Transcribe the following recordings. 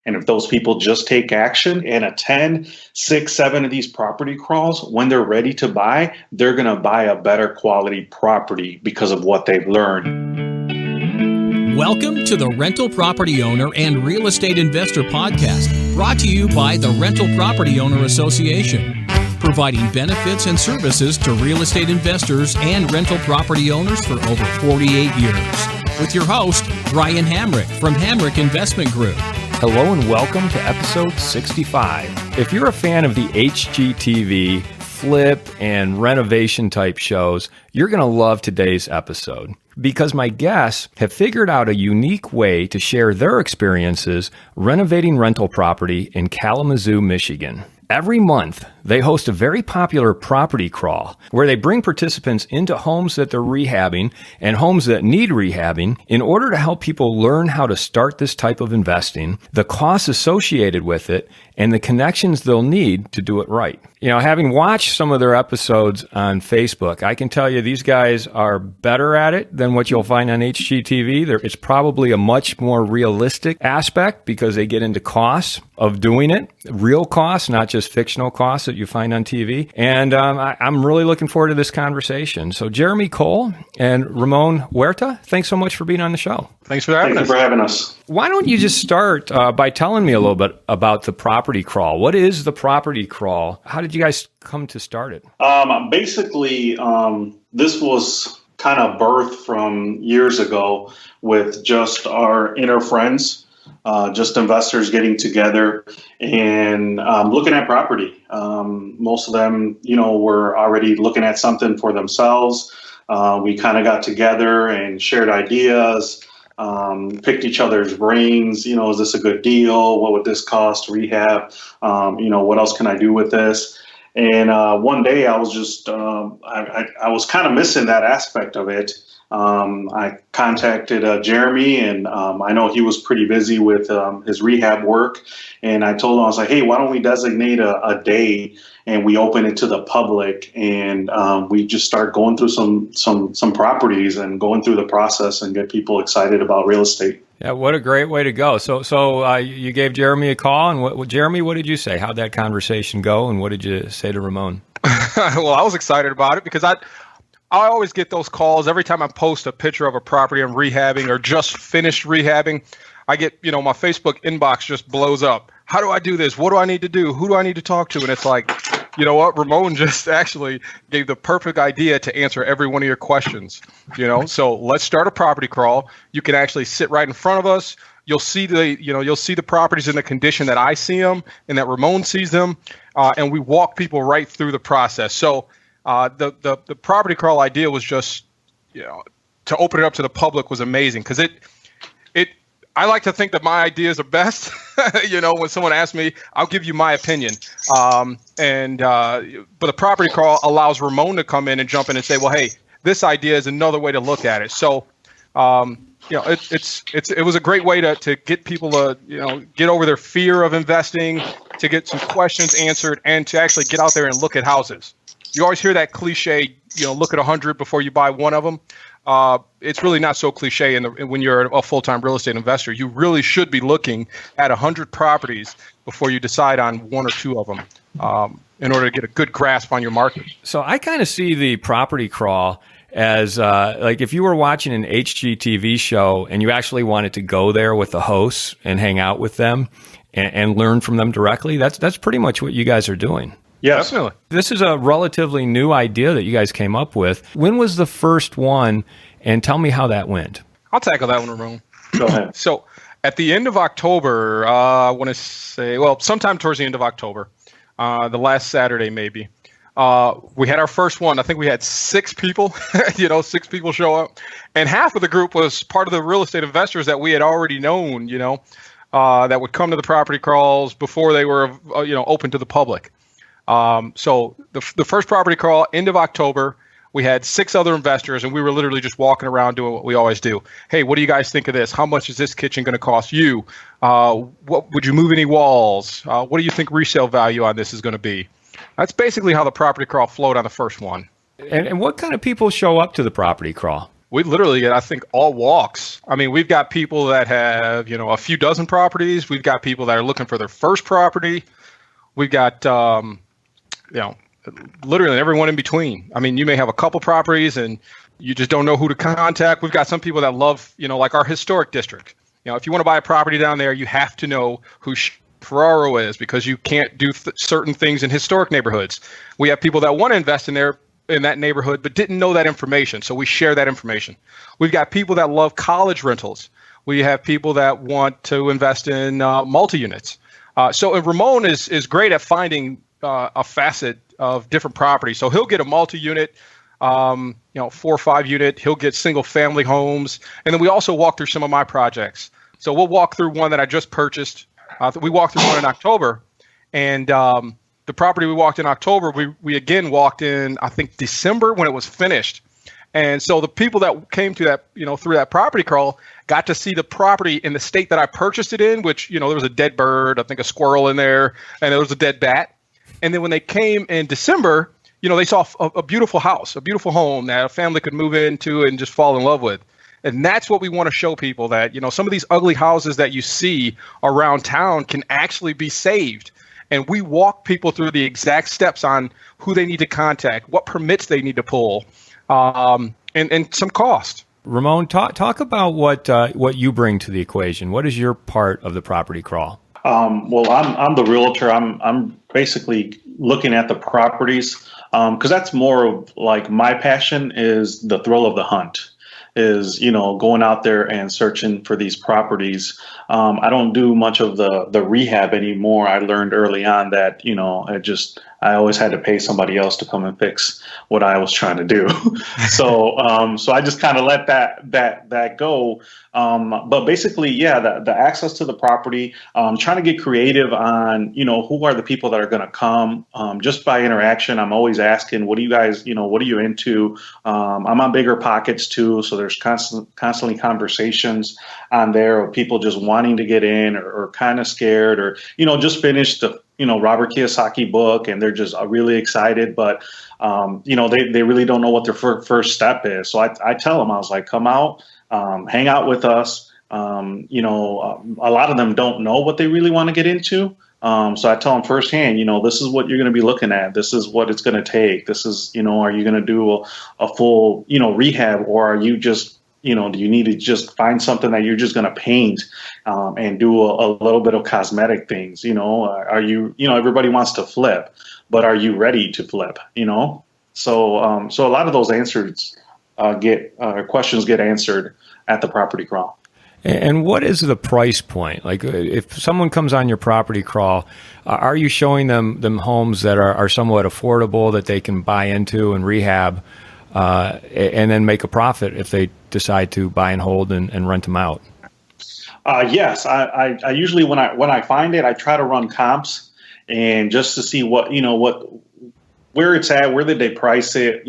And if those people just take action and attend 6, 7 of these property crawls, when they're ready to buy, they're going to buy a better quality property because of what they've learned. Welcome to the Rental Property Owner and Real Estate Investor Podcast, brought to you by the Rental Property Owner Association, providing benefits and services to real estate investors and rental property owners for over 48 years. With your host, Brian Hamrick from Hamrick Investment Group. Hello and welcome to episode 65. If you're a fan of the HGTV, flip, and renovation type shows, you're going to love today's episode because my guests have figured out a unique way to share their experiences renovating rental property in Kalamazoo, Michigan. Every month, they host a very popular property crawl where they bring participants into homes that they're rehabbing and homes that need rehabbing in order to help people learn how to start this type of investing, the costs associated with it, and the connections they'll need to do it right. You know, having watched some of their episodes on Facebook, I can tell you these guys are better at it than what you'll find on HGTV. It's probably a much more realistic aspect because they get into costs of doing it, real costs, not just fictional costs that you find on TV. And I'm really looking forward to this conversation. So Jeremy Cole and Ramon Huerta, thanks so much for being on the show. Thanks for having us. Thank you for having us. Why don't you just start by telling me a little bit about the Property Crawl? What is the Property Crawl? How did you guys come to start it? Basically, this was kind of birthed from years ago with just our inner friends, just investors getting together and looking at property. Most of them, were already looking at something for themselves. We kind of got together and shared ideas. Picked each other's brains, is this a good deal? What would this cost? Rehab? What else can I do with this? And one day I was just, I was kind of missing that aspect of it. I contacted Jeremy, and I know he was pretty busy with his rehab work. And I told him, I was like, hey, why don't we designate a day and we open it to the public, and we just start going through some properties and going through the process and get people excited about real estate. Yeah, what a great way to go. So you gave Jeremy a call, and Jeremy, what did you say? How'd that conversation go, and what did you say to Ramon? Well, I was excited about it because I always get those calls every time I post a picture of a property I'm rehabbing or just finished rehabbing. I get, my Facebook inbox just blows up. How do I do this? What do I need to do? Who do I need to talk to? And it's like, you know what? Ramon just actually gave the perfect idea to answer every one of your questions. So let's start a property crawl. You can actually sit right in front of us. You'll see the properties in the condition that I see them and that Ramon sees them, and we walk people right through the process. So the property crawl idea was just, to open it up to the public was amazing because I like to think that my ideas are best. When someone asks me, I'll give you my opinion. But the property crawl allows Ramon to come in and jump in and say, well, hey, this idea is another way to look at it. So, it was a great way to get people to, get over their fear of investing, to get some questions answered, and to actually get out there and look at houses. You always hear that cliche, look at 100 before you buy one of them. It's really not so cliche when you're a full-time real estate investor. You really should be looking at 100 properties before you decide on one or two of them in order to get a good grasp on your market. So I kind of see the Property Crawl as like if you were watching an HGTV show and you actually wanted to go there with the hosts and hang out with them and learn from them directly, that's pretty much what you guys are doing. Yes. Definitely. This is a relatively new idea that you guys came up with. When was the first one? And tell me how that went. I'll tackle that one, Ramon. Go ahead. So at the end of October, I want to say, sometime towards the end of October, the last Saturday maybe, we had our first one. I think we had 6 people, 6 people show up. And half of the group was part of the real estate investors that we had already known, that would come to the property crawls before they were, open to the public. So the first property crawl, end of October, we had 6 other investors, and we were literally just walking around doing what we always do. Hey, what do you guys think of this? How much is this kitchen going to cost you? What would you move any walls? What do you think resale value on this is going to be? That's basically how the property crawl flowed on the first one. And what kind of people show up to the property crawl? we literally get, I think, all walks. I mean, we've got people that have, a few dozen properties. We've got people that are looking for their first property. We've got, literally everyone in between. I mean, you may have a couple properties and you just don't know who to contact. We've got some people that love, like our historic district. If you want to buy a property down there, you have to know who Ferraro is, because you can't do certain things in historic neighborhoods. We have people that want to invest in that neighborhood but didn't know that information, so we share that information. We've got people that love college rentals. We have people that want to invest in multi-units. So Ramon is great at finding a facet of different properties. So he'll get a multi-unit, 4 or 5 unit. He'll get single family homes, and then we also walk through some of my projects. So we'll walk through one that I just purchased. We walked through one in October, and the property we walked in October, we again walked in, I think, December when it was finished. And so the people that came to that, through that property crawl got to see the property in the state that I purchased it in, which, there was a dead bird, I think a squirrel in there, and there was a dead bat. And then when they came in December, they saw a beautiful house, a beautiful home that a family could move into and just fall in love with. And that's what we want to show people, that, some of these ugly houses that you see around town can actually be saved. And we walk people through the exact steps on who they need to contact, what permits they need to pull, and some cost. Ramon, talk about what you bring to the equation. What is your part of the property crawl? Well, I'm the realtor. I'm basically looking at the properties, because that's more of like my passion is the thrill of the hunt. Is, going out there and searching for these properties. I don't do much of the rehab anymore. I learned early on that, I always had to pay somebody else to come and fix what I was trying to do. So I just kind of let that go. But basically, the access to the property, trying to get creative on, who are the people that are going to come, just by interaction. I'm always asking, what do you guys, what are you into? I'm on Bigger Pockets too. So there's constantly conversations on there of people just wanting to get in or kind of scared or, just finished the, Robert Kiyosaki book, and they're just really excited, but, they really don't know what their first step is. So I tell them, I was like, come out, hang out with us. A lot of them don't know what they really want to get into. So I tell them firsthand, this is what you're going to be looking at. This is what it's going to take. This is, are you going to do a full, rehab, or are you just, do you need to just find something that you're just going to paint and do a little bit of cosmetic things? Are you, everybody wants to flip, but are you ready to flip? So a lot of those answers questions get answered at the property crawl. And what is the price point? Like, if someone comes on your property crawl, are you showing them homes that are somewhat affordable that they can buy into and rehab, and then make a profit if they decide to buy and hold and rent them out? Yes, I usually when I find it, I try to run comps and just to see what where it's at, where did they price it,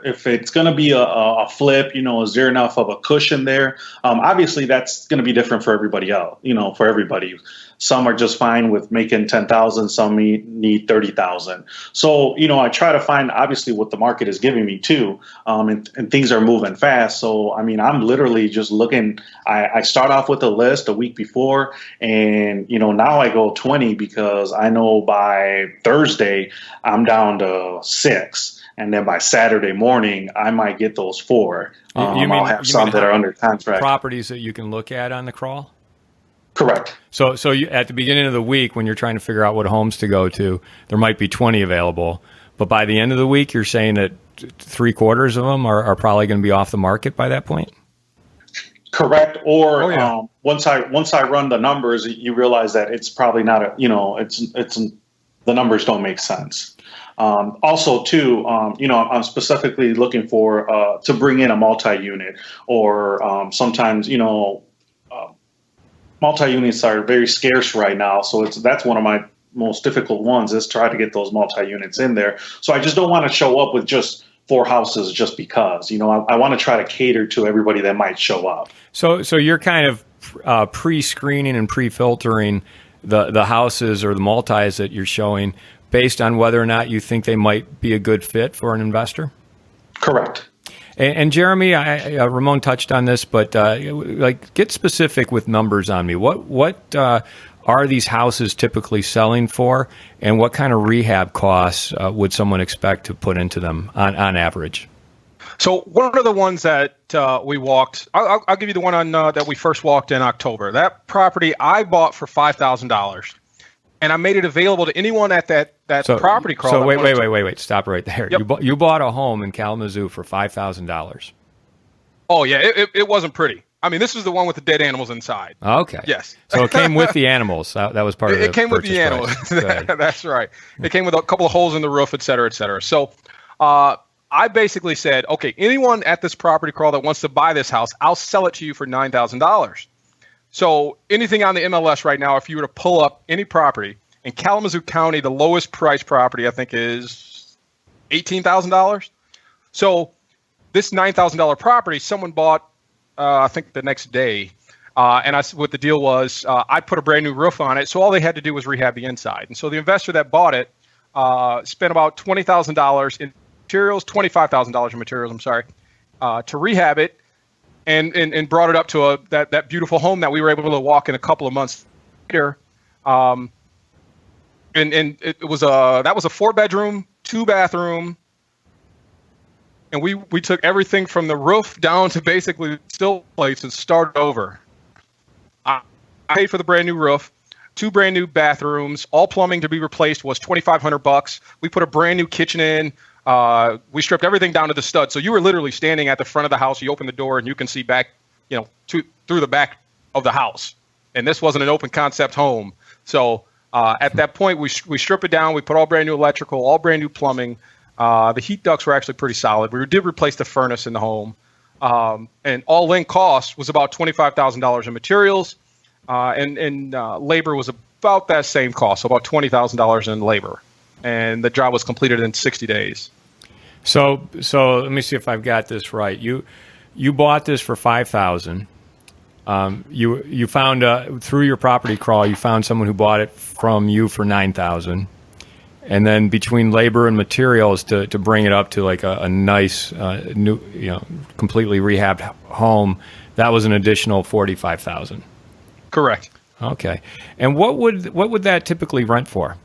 if it's going to be a flip, is there enough of a cushion there? Obviously, that's going to be different for everybody else. For everybody, some are just fine with making 10,000. Some need 30,000. So I try to find obviously what the market is giving me too, and things are moving fast. So I'm literally just looking. I start off with a list a week before, and now I go 20 because I know by Thursday I'm down to 6. And then by Saturday morning, I might get those 4. I'll have some that are under contract. Properties that you can look at on the crawl? Correct. So you, at the beginning of the week, when you're trying to figure out what homes to go to, there might be 20 available. But by the end of the week, you're saying that 3/4 of them are probably going to be off the market by that point? Correct. Or once I run the numbers, you realize that it's probably not the numbers don't make sense. Also, too, I'm specifically looking for to bring in a multi-unit, or sometimes, multi-units are very scarce right now. So that's one of my most difficult ones, is try to get those multi-units in there. So I just don't want to show up with just 4 houses just because. I want to try to cater to everybody that might show up. So you're kind of pre-screening and pre-filtering the houses or the multis that you're showing based on whether or not you think they might be a good fit for an investor? Correct. And Jeremy, Ramon touched on this, but like get specific with numbers on me. What are these houses typically selling for, and what kind of rehab costs would someone expect to put into them on average? So one of the ones that we walked, I'll give you the one on that we first walked in October. That property I bought for $5,000, and I made it available to anyone at that property crawl. So wait, stop right there. Yep. You bought a home in Kalamazoo for $5,000. Oh yeah, it wasn't pretty. I mean, this was the one with the dead animals inside. Okay. Yes. So it came with the animals. That was part of the purchase. It came with the animals. That's right. It came with a couple of holes in the roof, et cetera, et cetera. So I basically said, okay, anyone at this property crawl that wants to buy this house, I'll sell it to you for $9,000. So anything on the MLS right now, if you were to pull up any property in Kalamazoo County, the lowest price property I think is $18,000. So this $9,000 property, someone bought, I think the next day, and what the deal was, I put a brand new roof on it, so all they had to do was rehab the inside. And so the investor that bought it spent about $20,000 in materials, $25,000 in materials, I'm sorry, to rehab it, and brought it up to that beautiful home that we were able to walk in a couple of months later. And it was that was a 4-bedroom, 2-bathroom, and we took everything from the roof down to basically still plates and started over. I paid for the brand new roof, 2 brand new bathrooms, all plumbing to be replaced was $2,500. We put a brand new kitchen in. We stripped everything down to the stud. So you were literally standing at the front of the house. You open the door and you can see back, through the back of the house. And this wasn't an open concept home. So at that point, we strip it down. We put all brand new electrical, all brand new plumbing. The heat ducts were actually pretty solid. We did replace the furnace in the home. And all-in cost was about $25,000 in materials. And labor was about that same cost, so about $20,000 in labor. And the job was completed in 60 days. So let me see if I've got this right. You bought this for $5,000. You found through your property crawl, you found someone who bought it from you for $9,000, and then between labor and materials to bring it up to like a nice new, completely rehabbed home, that was an additional $45,000. Correct. Okay, and what would that typically rent for?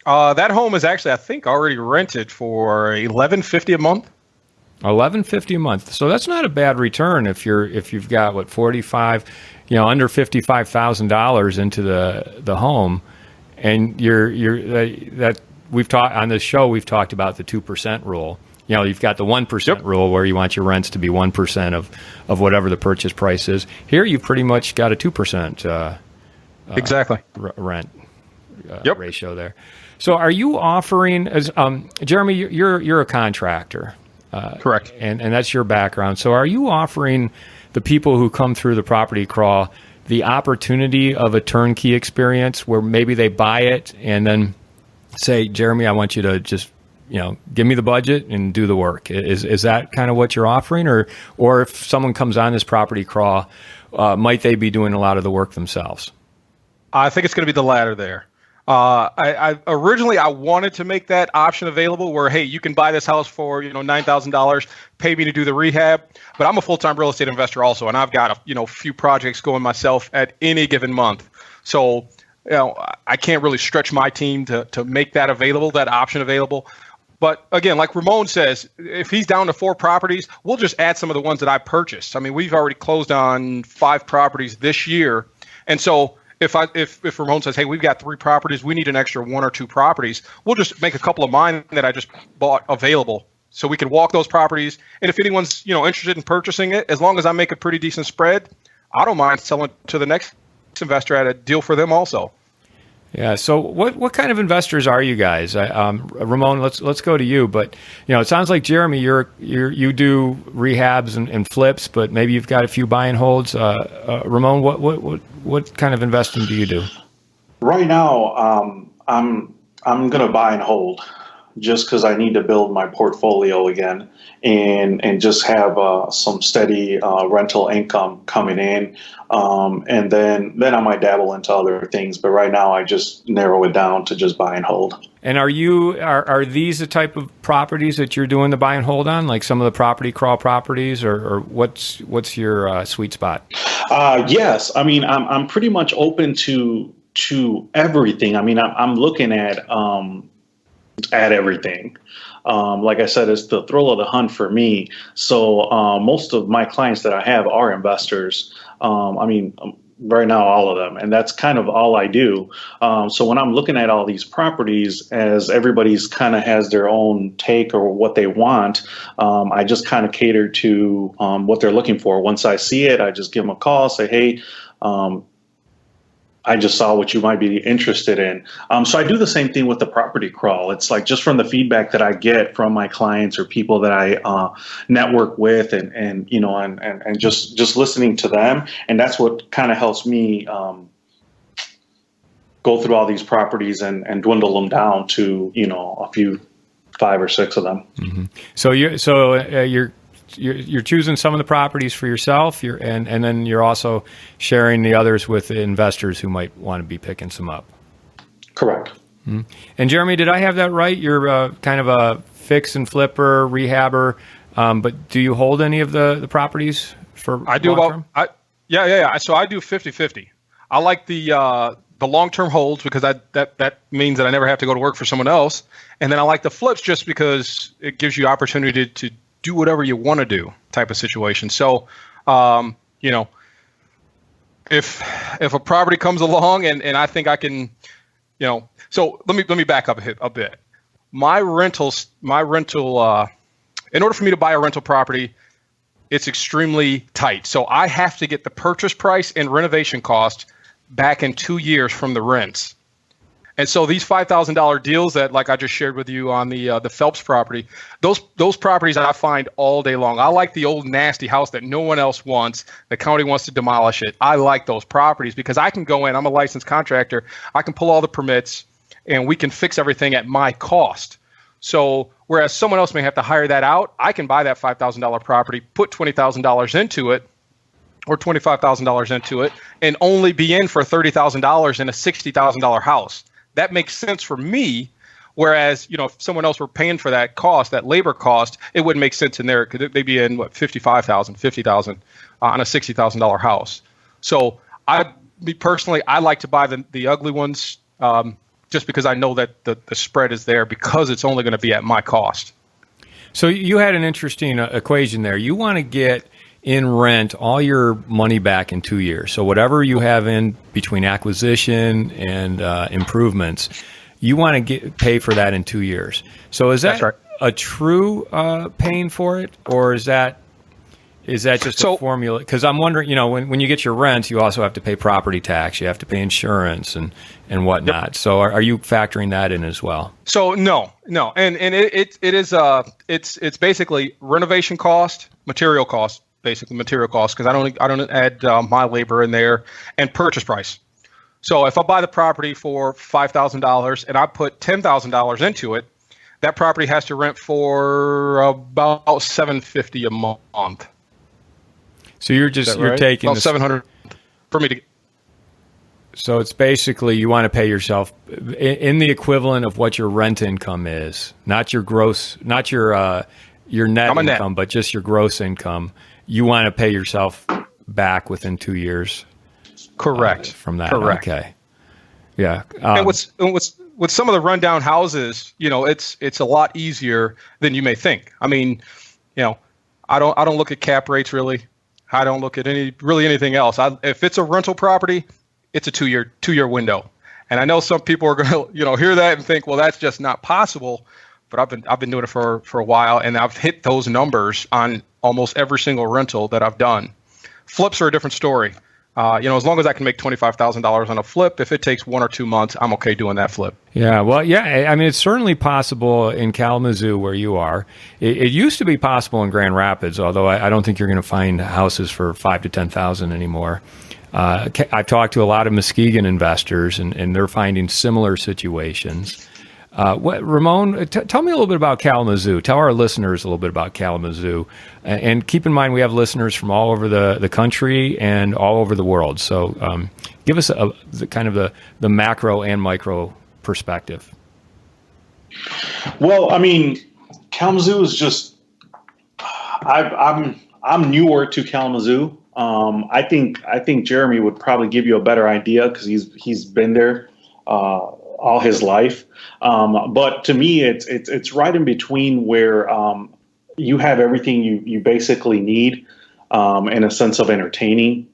That home is actually, I think, already rented for $1,150 a month. $1,150 a month. So that's not a bad return if you've got under $55,000 into the home, and that we've talked on this show. We've talked about the 2% rule. You've got the 1% rule where you want your rents to be 1% of whatever the purchase price is. Here, you've pretty much got a 2% exactly rent ratio there. So, are you offering, as Jeremy? You're a contractor, correct? And that's your background. So, are you offering the people who come through the property crawl the opportunity of a turnkey experience where maybe they buy it and then say, Jeremy, I want you to just give me the budget and do the work? Is that kind of what you're offering, or if someone comes on this property crawl, might they be doing a lot of the work themselves? I think it's going to be the latter there. I originally wanted to make that option available where, hey, you can buy this house for $9,000, pay me to do the rehab. But I'm a full-time real estate investor also, and I've got a few projects going myself at any given month. So I can't really stretch my team to make that available, that option available. But again, like Ramon says, if he's down to 4 properties, we'll just add some of the ones that I purchased. I mean, we've already closed on 5 properties this year, and so. If Ramon says, hey, we've got 3 properties, we need an extra 1 or 2 properties, we'll just make a couple of mine that I just bought available so we can walk those properties. And if anyone's interested in purchasing it, as long as I make a pretty decent spread, I don't mind selling to the next investor at a deal for them also. Yeah. So what kind of investors are you guys? Ramon, let's go to you. But it sounds like Jeremy, you do rehabs and flips, but maybe you've got a few buy and holds. Ramon, what kind of investing do you do? Right now, I'm going to buy and hold, just because I need to build my portfolio again and just have some steady rental income coming in. And then I might dabble into other things. But right now, I just narrow it down to just buy and hold. And are these the type of properties that you're doing the buy and hold on, like some of the Property Krawl properties, or what's your sweet spot? Yes, I mean I'm pretty much open to everything. I mean I'm looking at everything. Like I said, it's the thrill of the hunt for me. So most of my clients that I have are investors. I mean, right now, all of them. And that's kind of all I do. So when I'm looking at all these properties, as everybody's kind of has their own take or what they want, I just kind of cater to what they're looking for. Once I see it, I just give them a call, say, hey, I just saw what you might be interested in. So I do the same thing with the Property Krawl. It's like just from the feedback that I get from my clients or people that I network with, and you know, and just listening to them, and that's what kind of helps me go through all these properties and dwindle them down to, you know, a few, 5 or 6 of them. Mm-hmm. So you're choosing some of the properties for yourself, and then you're also sharing the others with investors who might want to be picking some up. Correct. Mm-hmm. And Jeremy, did I have that right? You're kind of a fix and flipper, rehabber, but do you hold any of the properties for I do long-term? Yeah. So I do 50-50. I like the long-term holds because that means that I never have to go to work for someone else. And then I like the flips just because it gives you opportunity to do whatever you want to do type of situation. So, you know, if a property comes along and I think I can, you know, so let me back up a bit. My rental, in order for me to buy a rental property, it's extremely tight. So I have to get the purchase price and renovation cost back in 2 years from the rents. And so these $5,000 deals that, like I just shared with you on the Phelps property, those properties I find all day long. I like the old nasty house that no one else wants. The county wants to demolish it. I like those properties because I can go in. I'm a licensed contractor. I can pull all the permits, and we can fix everything at my cost. So whereas someone else may have to hire that out, I can buy that $5,000 property, put $20,000 into it, or $25,000 into it, and only be in for $30,000 in a $60,000 house. That makes sense for me. Whereas, you know, if someone else were paying for that cost, that labor cost, it wouldn't make sense in there because they'd be in $55,000, $50,000 on a $60,000 house. So me personally, I like to buy the ugly ones just because I know that the spread is there because it's only going to be at my cost. So you had an interesting equation there. You want to get in rent all your money back in 2 years. So whatever you have in between acquisition and improvements, you want to pay for that in 2 years. So is that right. a true paying for it, or is that just a formula? Because I'm wondering, you know, when you get your rent, you also have to pay property tax, you have to pay insurance and whatnot. Yep. So are you factoring that in as well? So no, and it's basically renovation cost, material cost. Basically material costs, because I don't add my labor in there, and purchase price. So if I buy the property for $5,000 and I put $10,000 into it, that property has to rent for about $750 a month. So you're taking about $700 for me to get. So it's basically you want to pay yourself in the equivalent of what your rent income is, not your gross, not your net income, but just your gross income. You want to pay yourself back within 2 years. Correct. From that. Correct. Okay. Yeah. And what's with some of the rundown houses, you know, it's a lot easier than you may think. I mean, you know, I don't look at cap rates really. I don't look at anything else. If it's a rental property, it's a 2 year window. And I know some people are going to, you know, hear that and think, well, that's just not possible. But I've been doing it for a while, and I've hit those numbers on almost every single rental that I've done. Flips are a different story. You know, as long as I can make $25,000 on a flip, if it takes 1 or 2 months, I'm okay doing that flip. Yeah, well, yeah, I mean, it's certainly possible in Kalamazoo where you are. It used to be possible in Grand Rapids, although I don't think you're going to find houses for $5,000 to $10,000 anymore. I've talked to a lot of Muskegon investors, and they're finding similar situations. Ramon, tell me a little bit about Kalamazoo. Tell our listeners a little bit about Kalamazoo. And keep in mind, we have listeners from all over the country and all over the world. So give us the macro and micro perspective. Well, I mean, Kalamazoo is just. I'm newer to Kalamazoo. I think Jeremy would probably give you a better idea because he's been there all his life. But to me, it's right in between where you have everything you basically need in a sense of entertaining.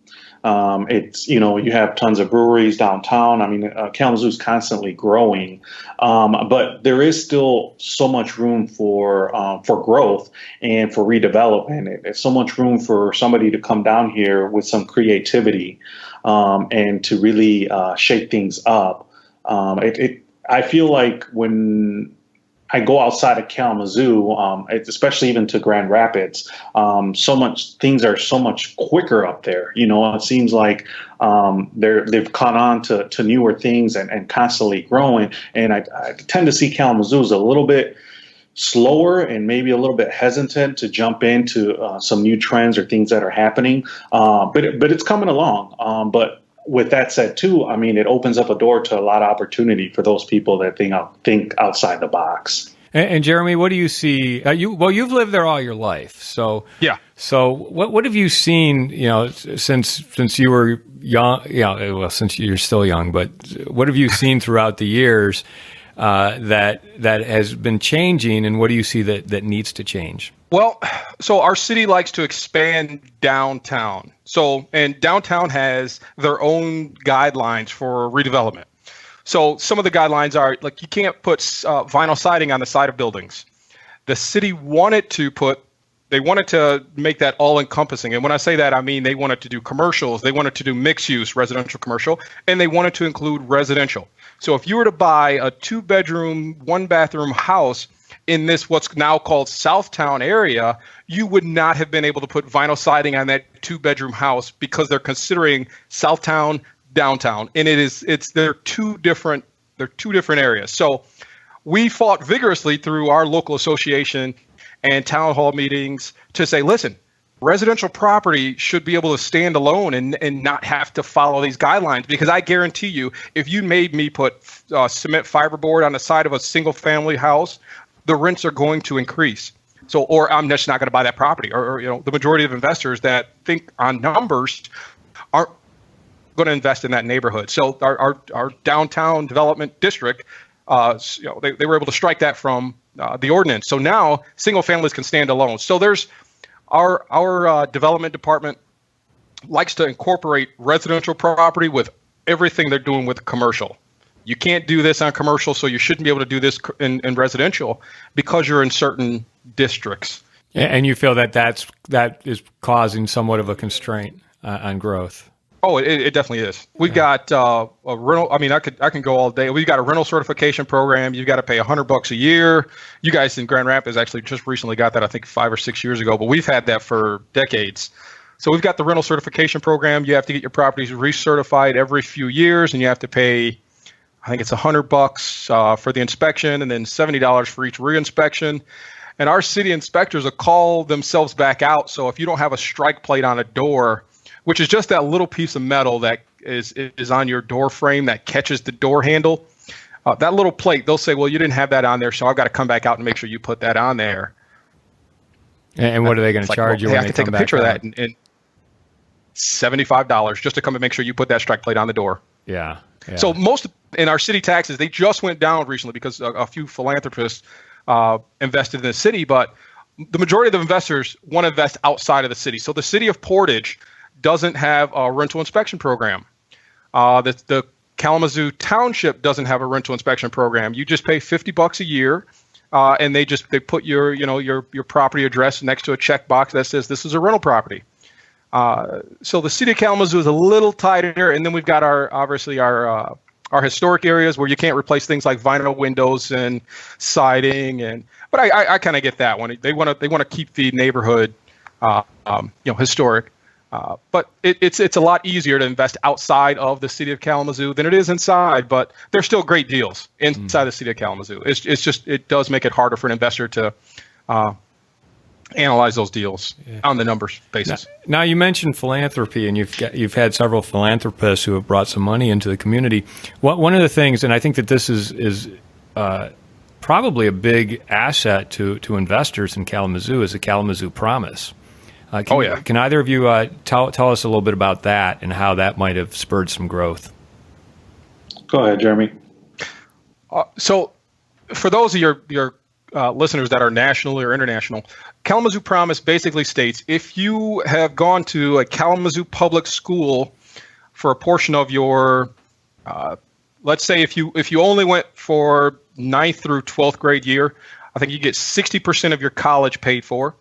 It's, you have tons of breweries downtown. I mean, Kalamazoo's constantly growing, but there is still so much room for growth and for redevelopment. There's so much room for somebody to come down here with some creativity and to really shake things up. I feel like when I go outside of Kalamazoo, especially even to Grand Rapids, things are so much quicker up there. It seems like they've caught on to newer things and constantly growing. And I tend to see Kalamazoo as a little bit slower and maybe a little bit hesitant to jump into some new trends or things that are happening. But it's coming along. But with that said, too, I mean, it opens up a door to a lot of opportunity for those people that think outside the box. And Jeremy, what do you see? You've lived there all your life, so yeah. So what have you seen? Since you were young, well, since you're still young, but what have you seen throughout the years that has been changing, and what do you see that needs to change? Well, so our city likes to expand downtown. And downtown has their own guidelines for redevelopment. So some of the guidelines are like you can't put vinyl siding on the side of buildings. The city wanted to make that all encompassing. And when I say that, I mean they wanted to do commercials, they wanted to do mixed use residential commercial, and they wanted to include residential. So if you were to buy a 2-bedroom, 1-bathroom house in this what's now called Southtown area, you would not have been able to put vinyl siding on that 2-bedroom house because they're considering Southtown downtown, and they're two different areas. So we fought vigorously through our local association and town hall meetings to say, listen, residential property should be able to stand alone and not have to follow these guidelines, because I guarantee you, if you made me put cement fiberboard on the side of a single family house, the rents are going to increase. So, or I'm just not going to buy that property, or the majority of investors that think on numbers aren't going to invest in that neighborhood. So our downtown development district, they were able to strike that from the ordinance. So now single families can stand alone. So there's our development department likes to incorporate residential property with everything they're doing with commercial. You can't do this on commercial, so you shouldn't be able to do this in residential because you're in certain districts. And you feel that is causing somewhat of a constraint on growth. Oh, it definitely is. We've got a rental. I mean, I can go all day. We've got a rental certification program. You've got to pay $100 a year. You guys in Grand Rapids actually just recently got that, I think 5 or 6 years ago, but we've had that for decades. So we've got the rental certification program. You have to get your properties recertified every few years, and you have to pay, I think it's $100 for the inspection, and then $70 for each reinspection. And our city inspectors will call themselves back out. So if you don't have a strike plate on a door, which is just that little piece of metal that is on your door frame that catches the door handle, that little plate, they'll say, well, you didn't have that on there, so I've got to come back out and make sure you put that on there. And what are they going to charge you when they come back? I have to take a picture of that and $75 just to come and make sure you put that strike plate on the door. Yeah. So most in our city taxes, they just went down recently because a few philanthropists invested in the city, but the majority of the investors want to invest outside of the city. So the city of Portage doesn't have a rental inspection program. The Kalamazoo Township doesn't have a rental inspection program. You just pay $50 a year, and they put your property address next to a checkbox that says this is a rental property. So the city of Kalamazoo is a little tighter, and then we've got our historic areas where you can't replace things like vinyl windows and siding, but I kind of get that one. They want to keep the neighborhood historic. But it's a lot easier to invest outside of the city of Kalamazoo than it is inside, but there's still great deals inside the city of Kalamazoo. It does make it harder for an investor to analyze those deals on the numbers basis. Now you mentioned philanthropy, and you've had several philanthropists who have brought some money into the community. One of the things, and I think that this is probably a big asset to investors in Kalamazoo is the Kalamazoo Promise. Can either of you tell us a little bit about that and how that might have spurred some growth? Go ahead, Jeremy. So for those of your listeners that are national or international, Kalamazoo Promise basically states if you have gone to a Kalamazoo public school for a portion of your, let's say if you only went for 9th through 12th grade year, I think you get 60% of your college paid for.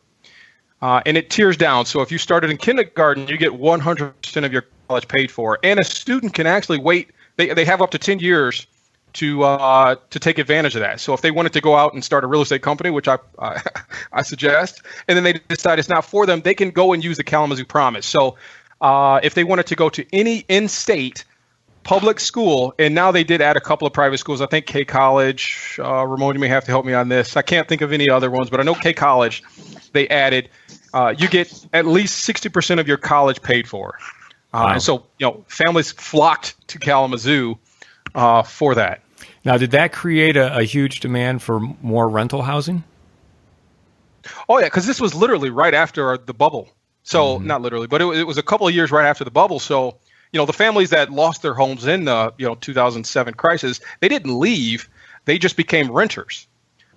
And it tiers down. So if you started in kindergarten, you get 100% of your college paid for. And a student can actually wait. They have up to 10 years to take advantage of that. So if they wanted to go out and start a real estate company, which I suggest, and then they decide it's not for them, they can go and use the Kalamazoo Promise. So if they wanted to go to any in-state public school, and now they did add a couple of private schools. I think K College, Ramon, you may have to help me on this. I can't think of any other ones, but I know K College, they added, you get at least 60% of your college paid for. Wow. And so, families flocked to Kalamazoo for that. Now, did that create a huge demand for more rental housing? Oh, yeah, because this was literally right after the bubble. So not literally, but it was a couple of years right after the bubble. So, the families that lost their homes in the 2007 crisis, they didn't leave. They just became renters.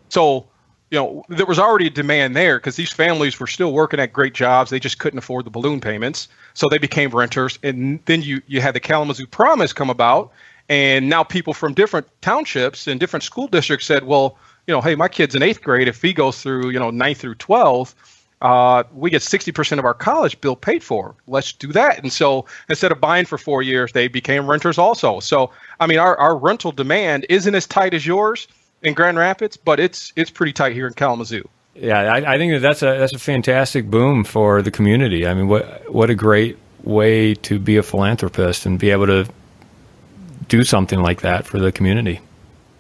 So, there was already a demand there because these families were still working at great jobs. They just couldn't afford the balloon payments. So they became renters. And then you had the Kalamazoo Promise come about. And now people from different townships and different school districts said, well, hey, my kid's in 8th grade. If he goes through, 9th through 12th, we get 60% of our college bill paid for. Let's do that. And so instead of buying for 4 years, they became renters also. So, our rental demand isn't as tight as yours in Grand Rapids, but it's pretty tight here in Kalamazoo. Yeah, I think that's a fantastic boom for the community. What a great way to be a philanthropist and be able to do something like that for the community.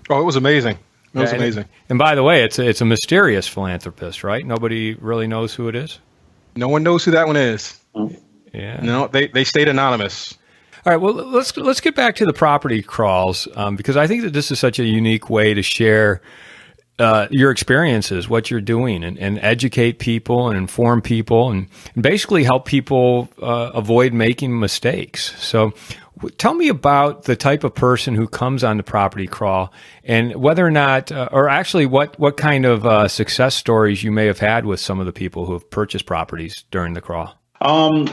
Oh, it was amazing. It was amazing. And by the way, it's a mysterious philanthropist, right? Nobody really knows who it is. No one knows who that one is. Yeah. No, they stayed anonymous. All right. Well, let's get back to the Property Krawls because I think that this is such a unique way to share your experiences, what you're doing, and educate people and inform people and basically help people avoid making mistakes. So tell me about the type of person who comes on the Property Krawl and whether or not, or actually what kind of success stories you may have had with some of the people who have purchased properties during the Krawl.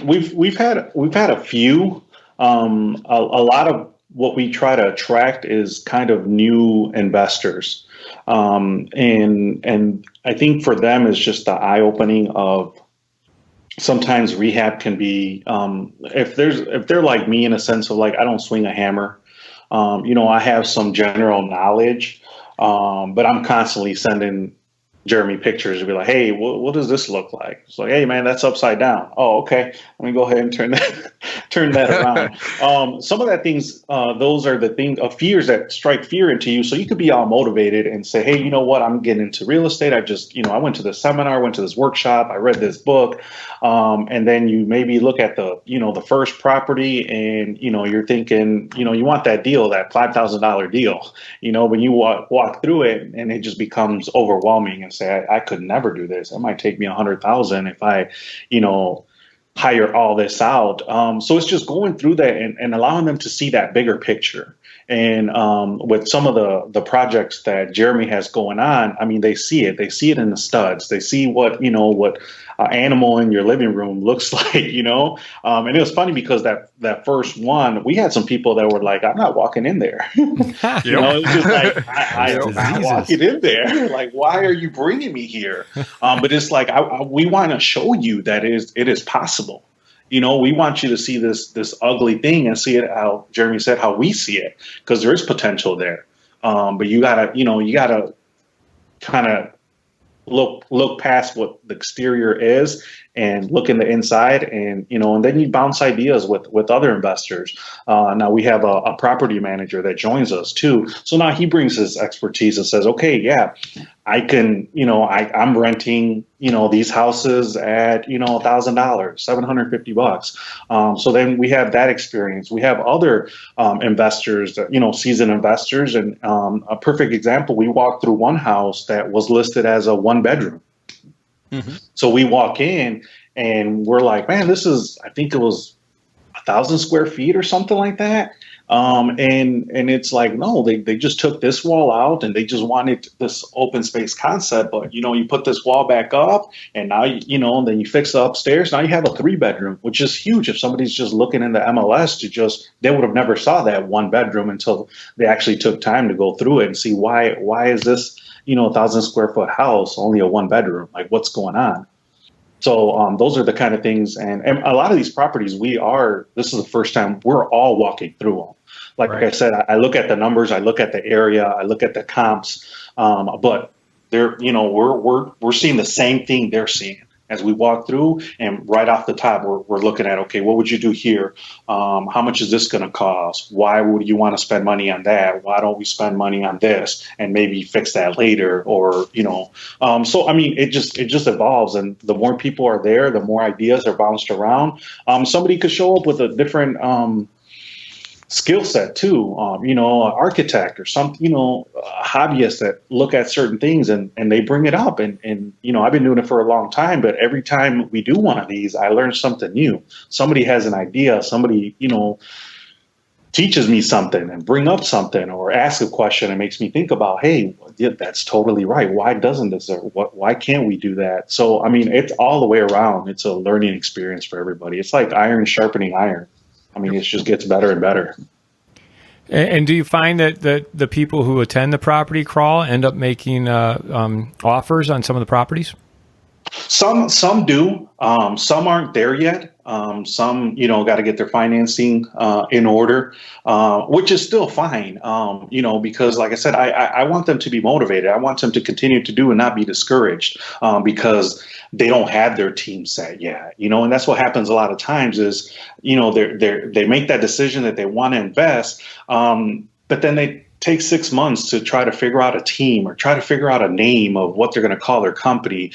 We've had a few. A lot of what we try to attract is kind of new investors. And I think for them it's just the eye opening of sometimes rehab can be, if they're like me in a sense of like, I don't swing a hammer. I have some general knowledge, but I'm constantly sending Jeremy pictures to be like, hey, what does this look like? It's like, hey man, that's upside down. Oh, okay. Let me go ahead and turn that around. Some of that things, those are the things of fears that strike fear into you. So you could be all motivated and say, hey, you know what? I'm getting into real estate. I went to this seminar, went to this workshop, I read this book. And then you maybe look at the first property and, you're thinking, you want that deal, that $5,000 deal, when you walk through it and it just becomes overwhelming and say, I could never do this. It might take me 100,000 if I, hire all this out. So it's just going through that and allowing them to see that bigger picture. And with some of the projects that Jeremy has going on, they see it. They see it in the studs. They see what an animal in your living room looks like, And it was funny because that first one, we had some people that were like, I'm not walking in there. It was just like, I'm not walking in there. Like, why are you bringing me here? But it's like, we want to show you that it is possible. We want you to see this ugly thing and see it how Jeremy said, how we see it, because there is potential there. But you gotta kind of look past what the exterior is and look in the inside, and and then you bounce ideas with other investors. Now we have a property manager that joins us too, so now he brings his expertise and says, okay, yeah, I can, I'm renting, these houses at, $1,000, $750. So then we have that experience. We have other investors, that, seasoned investors. And a perfect example, we walked through one house that was listed as a 1-bedroom. Mm-hmm. So we walk in and we're like, man, I think it was 1,000 square feet or something like that. And it's like, no, they just took this wall out and they just wanted this open space concept. But, you put this wall back up and now, then you fix the upstairs. Now you have a 3-bedroom, which is huge. If somebody's just looking in the MLS they would have never saw that 1-bedroom until they actually took time to go through it and see why is this, 1,000 square foot house only a 1-bedroom? Like, what's going on? So those are the kind of things, and a lot of these properties, this is the first time we're all walking through them. Like I said, I look at the numbers, I look at the area, I look at the comps, but they're, we're seeing the same thing they're seeing as we walk through, and right off the top, we're looking at, okay, what would you do here? How much is this going to cost? Why would you want to spend money on that? Why don't we spend money on this and maybe fix that later? Or, so, I mean, it just evolves. And the more people are there, the more ideas are bounced around. Somebody could show up with a different, skill set too, an architect or something, hobbyists that look at certain things and they bring it up. And I've been doing it for a long time, but every time we do one of these, I learn something new. Somebody has an idea, somebody, teaches me something and bring up something or ask a question and makes me think about, hey, yeah, that's totally right. Why doesn't this, or why can't we do that? So, I mean, it's all the way around. It's a learning experience for everybody. It's like iron sharpening iron. I mean, it just gets better and better. And do you find that the people who attend the Property Crawl end up making offers on some of the properties? Some do. Some aren't there yet. Some, got to get their financing in order, which is still fine, because like I said, I want them to be motivated. I want them to continue to do and not be discouraged because they don't have their team set yet, and that's what happens a lot of times is, they make that decision that they want to invest, but then they take 6 months to try to figure out a team or try to figure out a name of what they're going to call their company,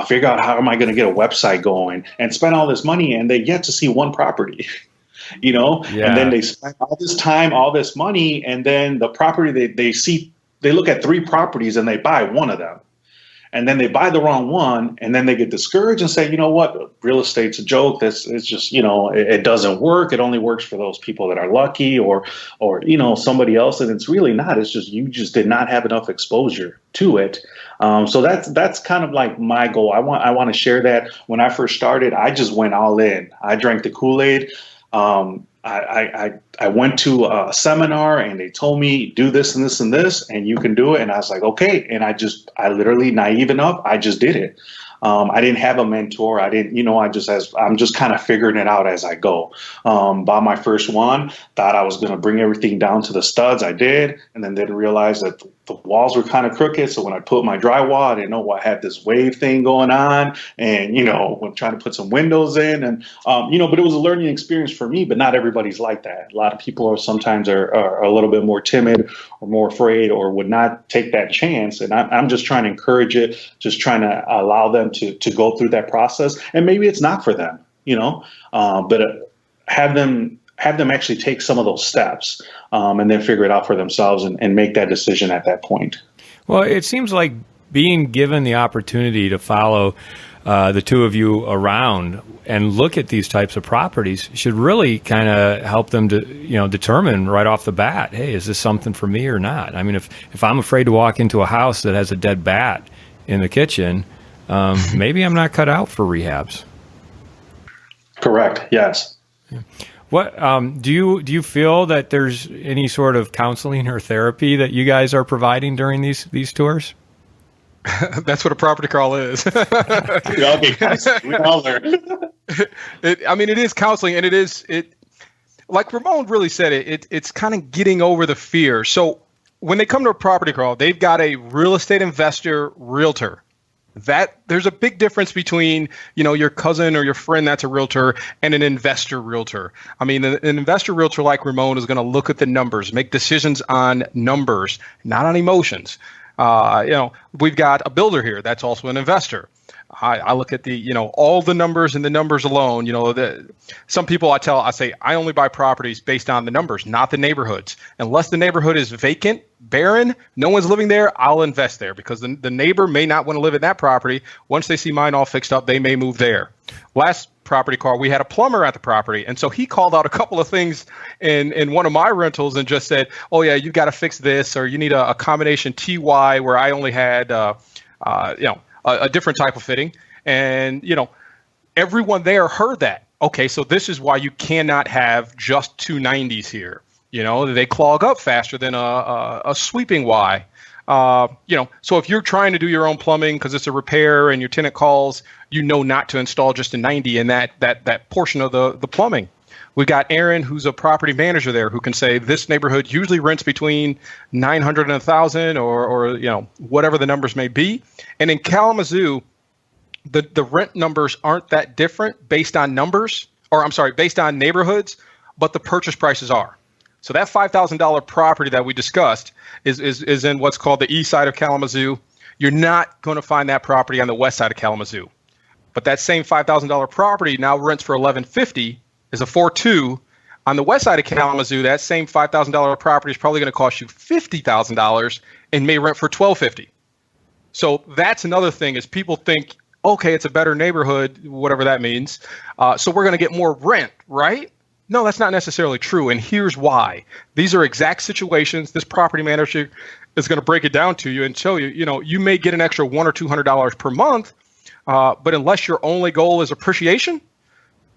figure out how am I going to get a website going and spend all this money and they get to see one property, and then they spend all this time, all this money. And then the property they look at 3 properties and they buy one of them. And then they buy the wrong one, and then they get discouraged and say, you know what, real estate's a joke. It's just, it doesn't work. It only works for those people that are lucky or somebody else. And it's really not. It's just you just did not have enough exposure to it. So that's kind of like my goal. I want to share that. When I first started, I just went all in. I drank the Kool-Aid. I went to a seminar and they told me do this and this and this and you can do it. And I was like, okay. And I literally naive enough. I just did it. I didn't have a mentor. I didn't, I'm just kind of figuring it out as I go. Bought my first one, thought I was going to bring everything down to the studs. I did. And then didn't realize that the walls were kind of crooked. So when I put my drywall, I didn't know I had this wave thing going on. And, when trying to put some windows in and, but it was a learning experience for me, but not everybody's like that. A lot of people sometimes are a little bit more timid or more afraid or would not take that chance. And I'm just trying to encourage it, just trying to allow them to go through that process. And maybe it's not for them, but have them actually take some of those steps and then figure it out for themselves and make that decision at that point. Well, it seems like being given the opportunity to follow the two of you around and look at these types of properties should really kind of help them to, determine right off the bat, hey, is this something for me or not? I mean, if I'm afraid to walk into a house that has a dead bat in the kitchen, maybe I'm not cut out for rehabs. Correct. Yes. What do you feel that there's any sort of counseling or therapy that you guys are providing during these tours? That's what a property crawl is. We all learn. It is counseling, and it like Ramon really said it's kind of getting over the fear. So when they come to a property crawl, they've got a real estate investor realtor That there's a big difference between, your cousin or your friend that's a realtor and an investor realtor. I mean, an investor realtor like Ramon is going to look at the numbers, make decisions on numbers, not on emotions. We've got a builder here that's also an investor. I look at all the numbers and the numbers alone. Some people I say I only buy properties based on the numbers, not the neighborhoods. Unless the neighborhood is vacant, barren, no one's living there, I'll invest there because the neighbor may not want to live in that property. Once they see mine all fixed up, they may move there. Last property call, we had a plumber at the property. And so he called out a couple of things in one of my rentals and just said, oh yeah, you got to fix this, or you need a combination TY where I only had, a different type of fitting. And, everyone there heard that. Okay, so this is why you cannot have just 290s here. They clog up faster than a sweeping Y. So if you're trying to do your own plumbing because it's a repair and your tenant calls, not to install just a 90 in that portion of the plumbing. We've got Aaron, who's a property manager there, who can say this neighborhood usually rents between 900 and 1,000 or whatever the numbers may be. And in Kalamazoo, the rent numbers aren't that different based on based on neighborhoods, but the purchase prices are. So that $5,000 property that we discussed is in what's called the east side of Kalamazoo. You're not going to find that property on the west side of Kalamazoo. But that same $5,000 property now rents for $1,150. Is a 4.2 on the west side of Kalamazoo. That same $5,000 property is probably going to cost you $50,000 and may rent for $1,250. So that's another thing is people think, okay, it's a better neighborhood, whatever that means. So we're going to get more rent, right? No, that's not necessarily true. And here's why. These are exact situations. This property manager is going to break it down to you and show you, you may get an extra $100 or $200 per month, but unless your only goal is appreciation,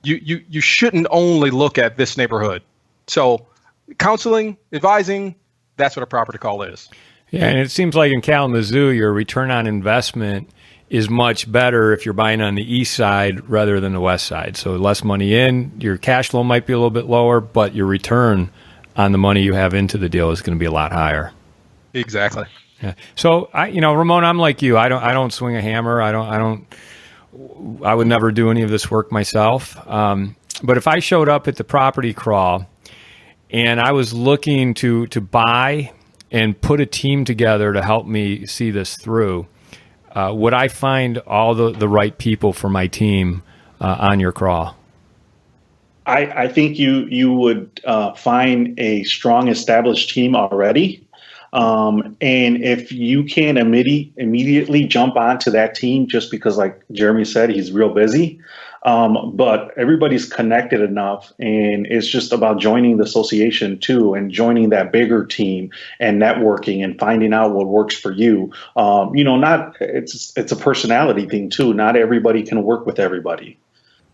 you shouldn't only look at this neighborhood. So counseling, advising, that's what a property call is. Yeah, and it seems like in Kalamazoo, your return on investment is much better if you're buying on the east side rather than the west side. So less money in, your cash flow might be a little bit lower, but your return on the money you have into the deal is going to be a lot higher. Exactly. Yeah. So Ramon, I'm like you. I don't swing a hammer. I would never do any of this work myself. But if I showed up at the Property Krawl and I was looking to buy and put a team together to help me see this through, would I find all the right people for my team on your Krawl? I think you would find a strong established team already. And if you can immediately jump onto that team, just because, like Jeremy said, he's real busy, but everybody's connected enough, and it's just about joining the association too, and joining that bigger team and networking and finding out what works for you. It's a personality thing too. Not everybody can work with everybody.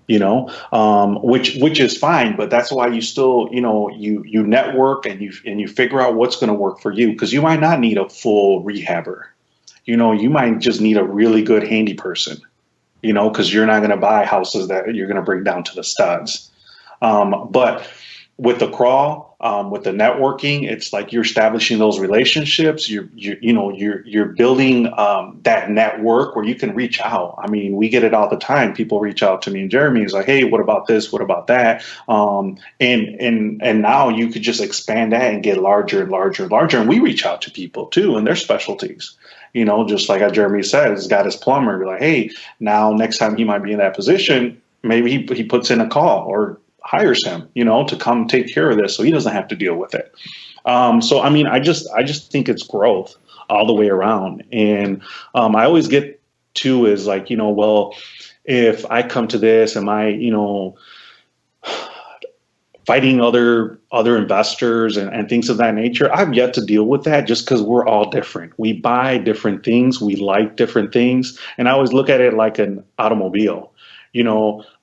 Which is fine, but that's why you still, you network and you figure out what's going to work for you, because you might not need a full rehabber. You might just need a really good handy person, because you're not going to buy houses that you're going to bring down to the studs. But with the Krawl, with the networking, it's like you're establishing those relationships. You're building that network where you can reach out. I mean, we get it all the time. People reach out to me and Jeremy is like, "Hey, what about this? What about that?" And now you could just expand that and get larger and larger and larger. And we reach out to people too, and their specialties. Just like Jeremy said, he's got his plumber. You're like, hey, now next time he might be in that position, maybe he puts in a call or hires him, to come take care of this so he doesn't have to deal with it. So, I mean, I just think it's growth all the way around. And I always get to is like, well, if I come to this, am I, fighting other investors and things of that nature? I've yet to deal with that, just because we're all different. We buy different things. We like different things. And I always look at it like an automobile.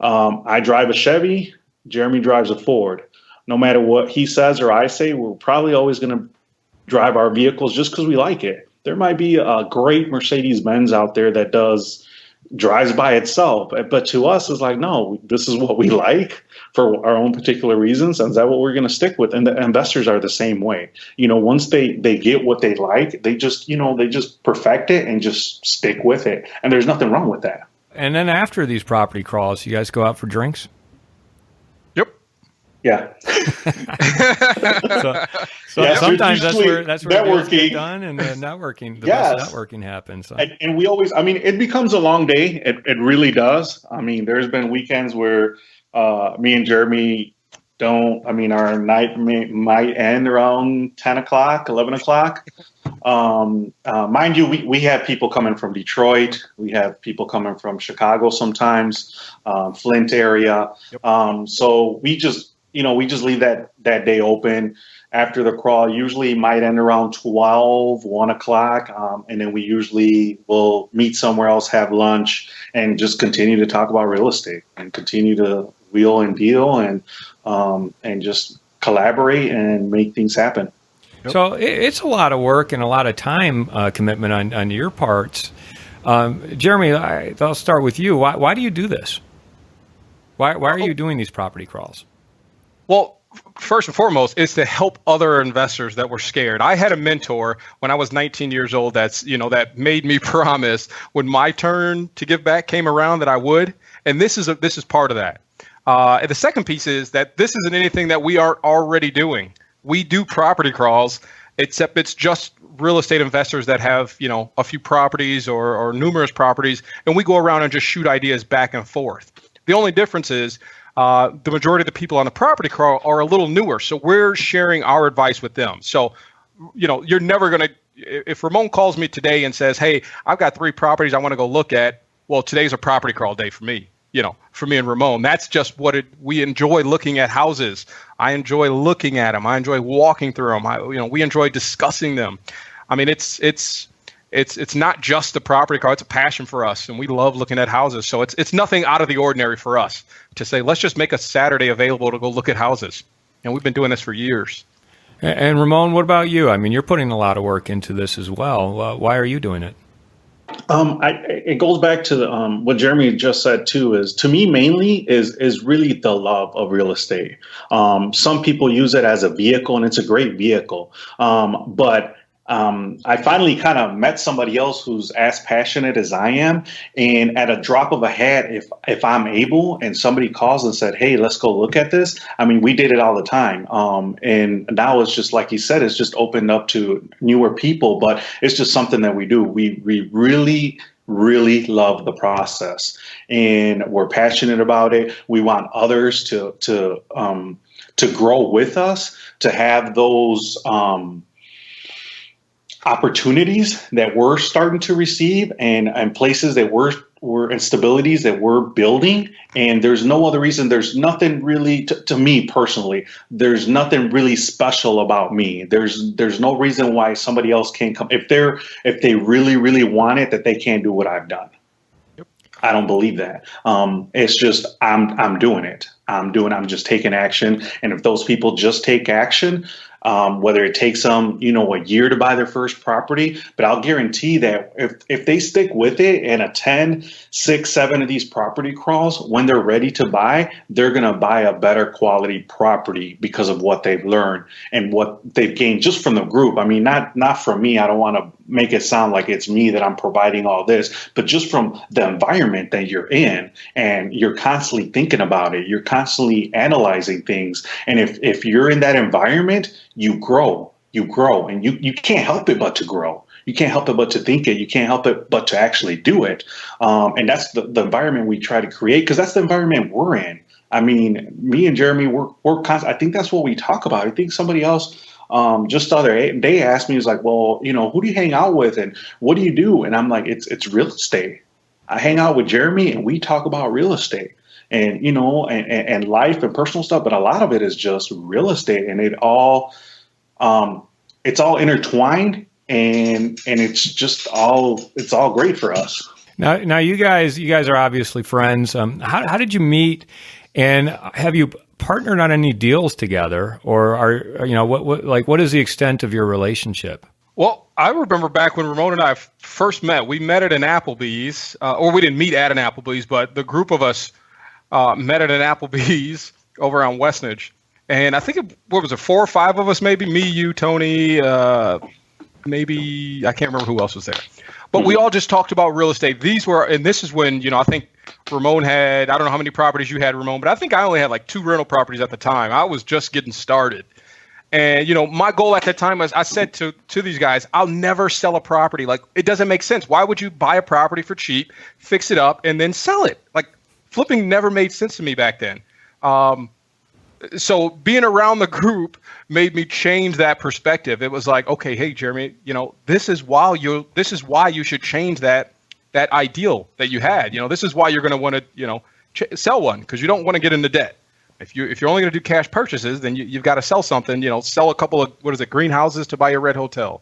I drive a Chevy. Jeremy drives a Ford. No matter what he says or I say, we're probably always going to drive our vehicles just because we like it. There might be a great Mercedes-Benz out there that does, drives by itself. But to us, it's like, no, this is what we like for our own particular reasons. And is that what we're going to stick with? And the investors are the same way. Once they get what they like, they just perfect it and just stick with it. And there's nothing wrong with that. And then after these property crawls, you guys go out for drinks? Yep. Yeah. So yeah, sometimes that's where networking get done, and the best networking happens. So. And we always, it becomes a long day. It really does. There's been weekends where me and Jeremy our night might end around 10 o'clock, 11 o'clock. Mind you, we have people coming from Detroit. We have people coming from Chicago sometimes, Flint area. Yep. So we just leave that day open. After the crawl, usually might end around 12, 1 o'clock. And then we usually will meet somewhere else, have lunch, and just continue to talk about real estate and continue to wheel and deal and just collaborate and make things happen. So it's a lot of work and a lot of time commitment on your parts. Jeremy, I'll start with you. Why do you do this? Why are you doing these property crawls? Well, first and foremost, it's to help other investors that were scared. I had a mentor when I was 19 years old that made me promise when my turn to give back came around that I would. And this is part of that. And the second piece is that this isn't anything that we aren't already doing. We do property crawls, except it's just real estate investors that have, a few properties or numerous properties, and we go around and just shoot ideas back and forth. The only difference is the majority of the people on the property crawl are a little newer, so we're sharing our advice with them. So, you're never going to, if Ramon calls me today and says, hey, I've got 3 properties I want to go look at, well, today's a property crawl day for me. For me and Ramon, that's just we enjoy looking at houses. I enjoy looking at them. I enjoy walking through them. We enjoy discussing them. It's not just the property crawl. It's a passion for us, and we love looking at houses. So it's nothing out of the ordinary for us to say, let's just make a Saturday available to go look at houses. And we've been doing this for years. And Ramon, what about you? You're putting a lot of work into this as well. Why are you doing it? It goes back to what Jeremy just said too. Is to me mainly is really the love of real estate. Some people use it as a vehicle, and it's a great vehicle. But I finally kind of met somebody else who's as passionate as I am, and at a drop of a hat, if I'm able, and somebody calls and said, "Hey, let's go look at this," we did it all the time. And now it's just like you said, it's just opened up to newer people, but it's just something that we do. We really, really love the process, and we're passionate about it. We want others to grow with us, to have those opportunities that we're starting to receive, and places that we're instabilities that we're building. And there's no other reason. There's nothing really to me personally. There's nothing really special about me. There's no reason why somebody else can't come if they really, really want it, that they can't do what I've done. Yep. I don't believe that. It's just I'm doing it. I'm just taking action. And if those people just take action, whether it takes them, a year to buy their first property, but I'll guarantee that if they stick with it and attend 6, 7 of these property crawls, when they're ready to buy, they're going to buy a better quality property because of what they've learned and what they've gained just from the group. Not from me. I don't want to make it sound like it's me that I'm providing all this, but just from the environment that you're in, and you're constantly thinking about it. You're constantly analyzing things. And if you're in that environment, you grow, and you can't help it but to grow. You can't help it but to think it. You can't help it but to actually do it. And that's the environment we try to create, because that's the environment we're in. Me and Jeremy, we're I think that's what we talk about. I think somebody else just the other day asked me, was like, well, who do you hang out with and what do you do? And I'm like, it's real estate. I hang out with Jeremy and we talk about real estate. And, and life and personal stuff, but a lot of it is just real estate, and it's all intertwined, and it's all great for us. Now you guys are obviously friends. How did you meet, and have you partnered on any deals together, or what is the extent of your relationship? Well, I remember back when Ramon and I first met. We met at an Applebee's, or we didn't meet at an Applebee's, but the group of us met at an Applebee's over on Westnedge. And I think, what was it, 4 or 5 of us, maybe? Me, you, Tony, maybe, I can't remember who else was there. But we all just talked about real estate. And this is when, I think Ramon had, I don't know how many properties you had, Ramon, but I think I only had like 2 rental properties at the time. I was just getting started. And, my goal at that time was, I said to these guys, I'll never sell a property. Like, it doesn't make sense. Why would you buy a property for cheap, fix it up, and then sell it? Like, flipping never made sense to me back then. So being around the group made me change that perspective. It was like, okay, hey, Jeremy, this is why you should change that ideal that you had. This is why you're going to want to, sell one, because you don't want to get into debt. If you're only going to do cash purchases, then you've got to sell something. Sell a couple of greenhouses to buy your red hotel.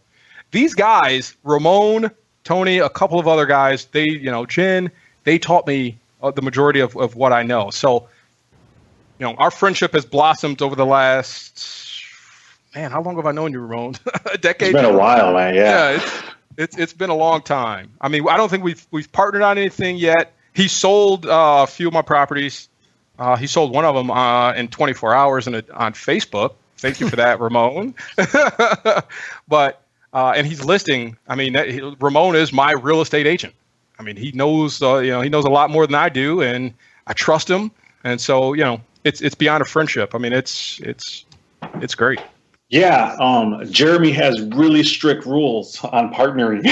These guys, Ramon, Tony, a couple of other guys, Jen, they taught me the majority of what I know. So, our friendship has blossomed over the last, how long have I known you, Ramon? A decade? It's been a while, man. Yeah. It's been a long time. I mean, I don't think we've partnered on anything yet. He sold a few of my properties. He sold one of them in 24 hours on Facebook. Thank you for that, Ramon. But and he's listing. I mean, Ramon is my real estate agent. I mean, he knows. He knows a lot more than I do, and I trust him. And so, it's beyond a friendship. I mean, it's great. Yeah, Jeremy has really strict rules on partnering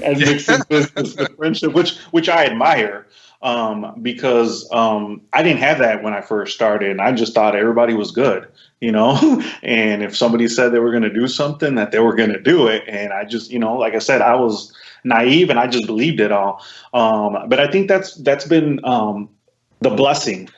and mixing business with friendship, which I admire. Because I didn't have that when I first started, and I just thought everybody was good, and if somebody said they were going to do something, that they were going to do it. And I just, like I said, I was naive and I just believed it all. But I think that's been the blessing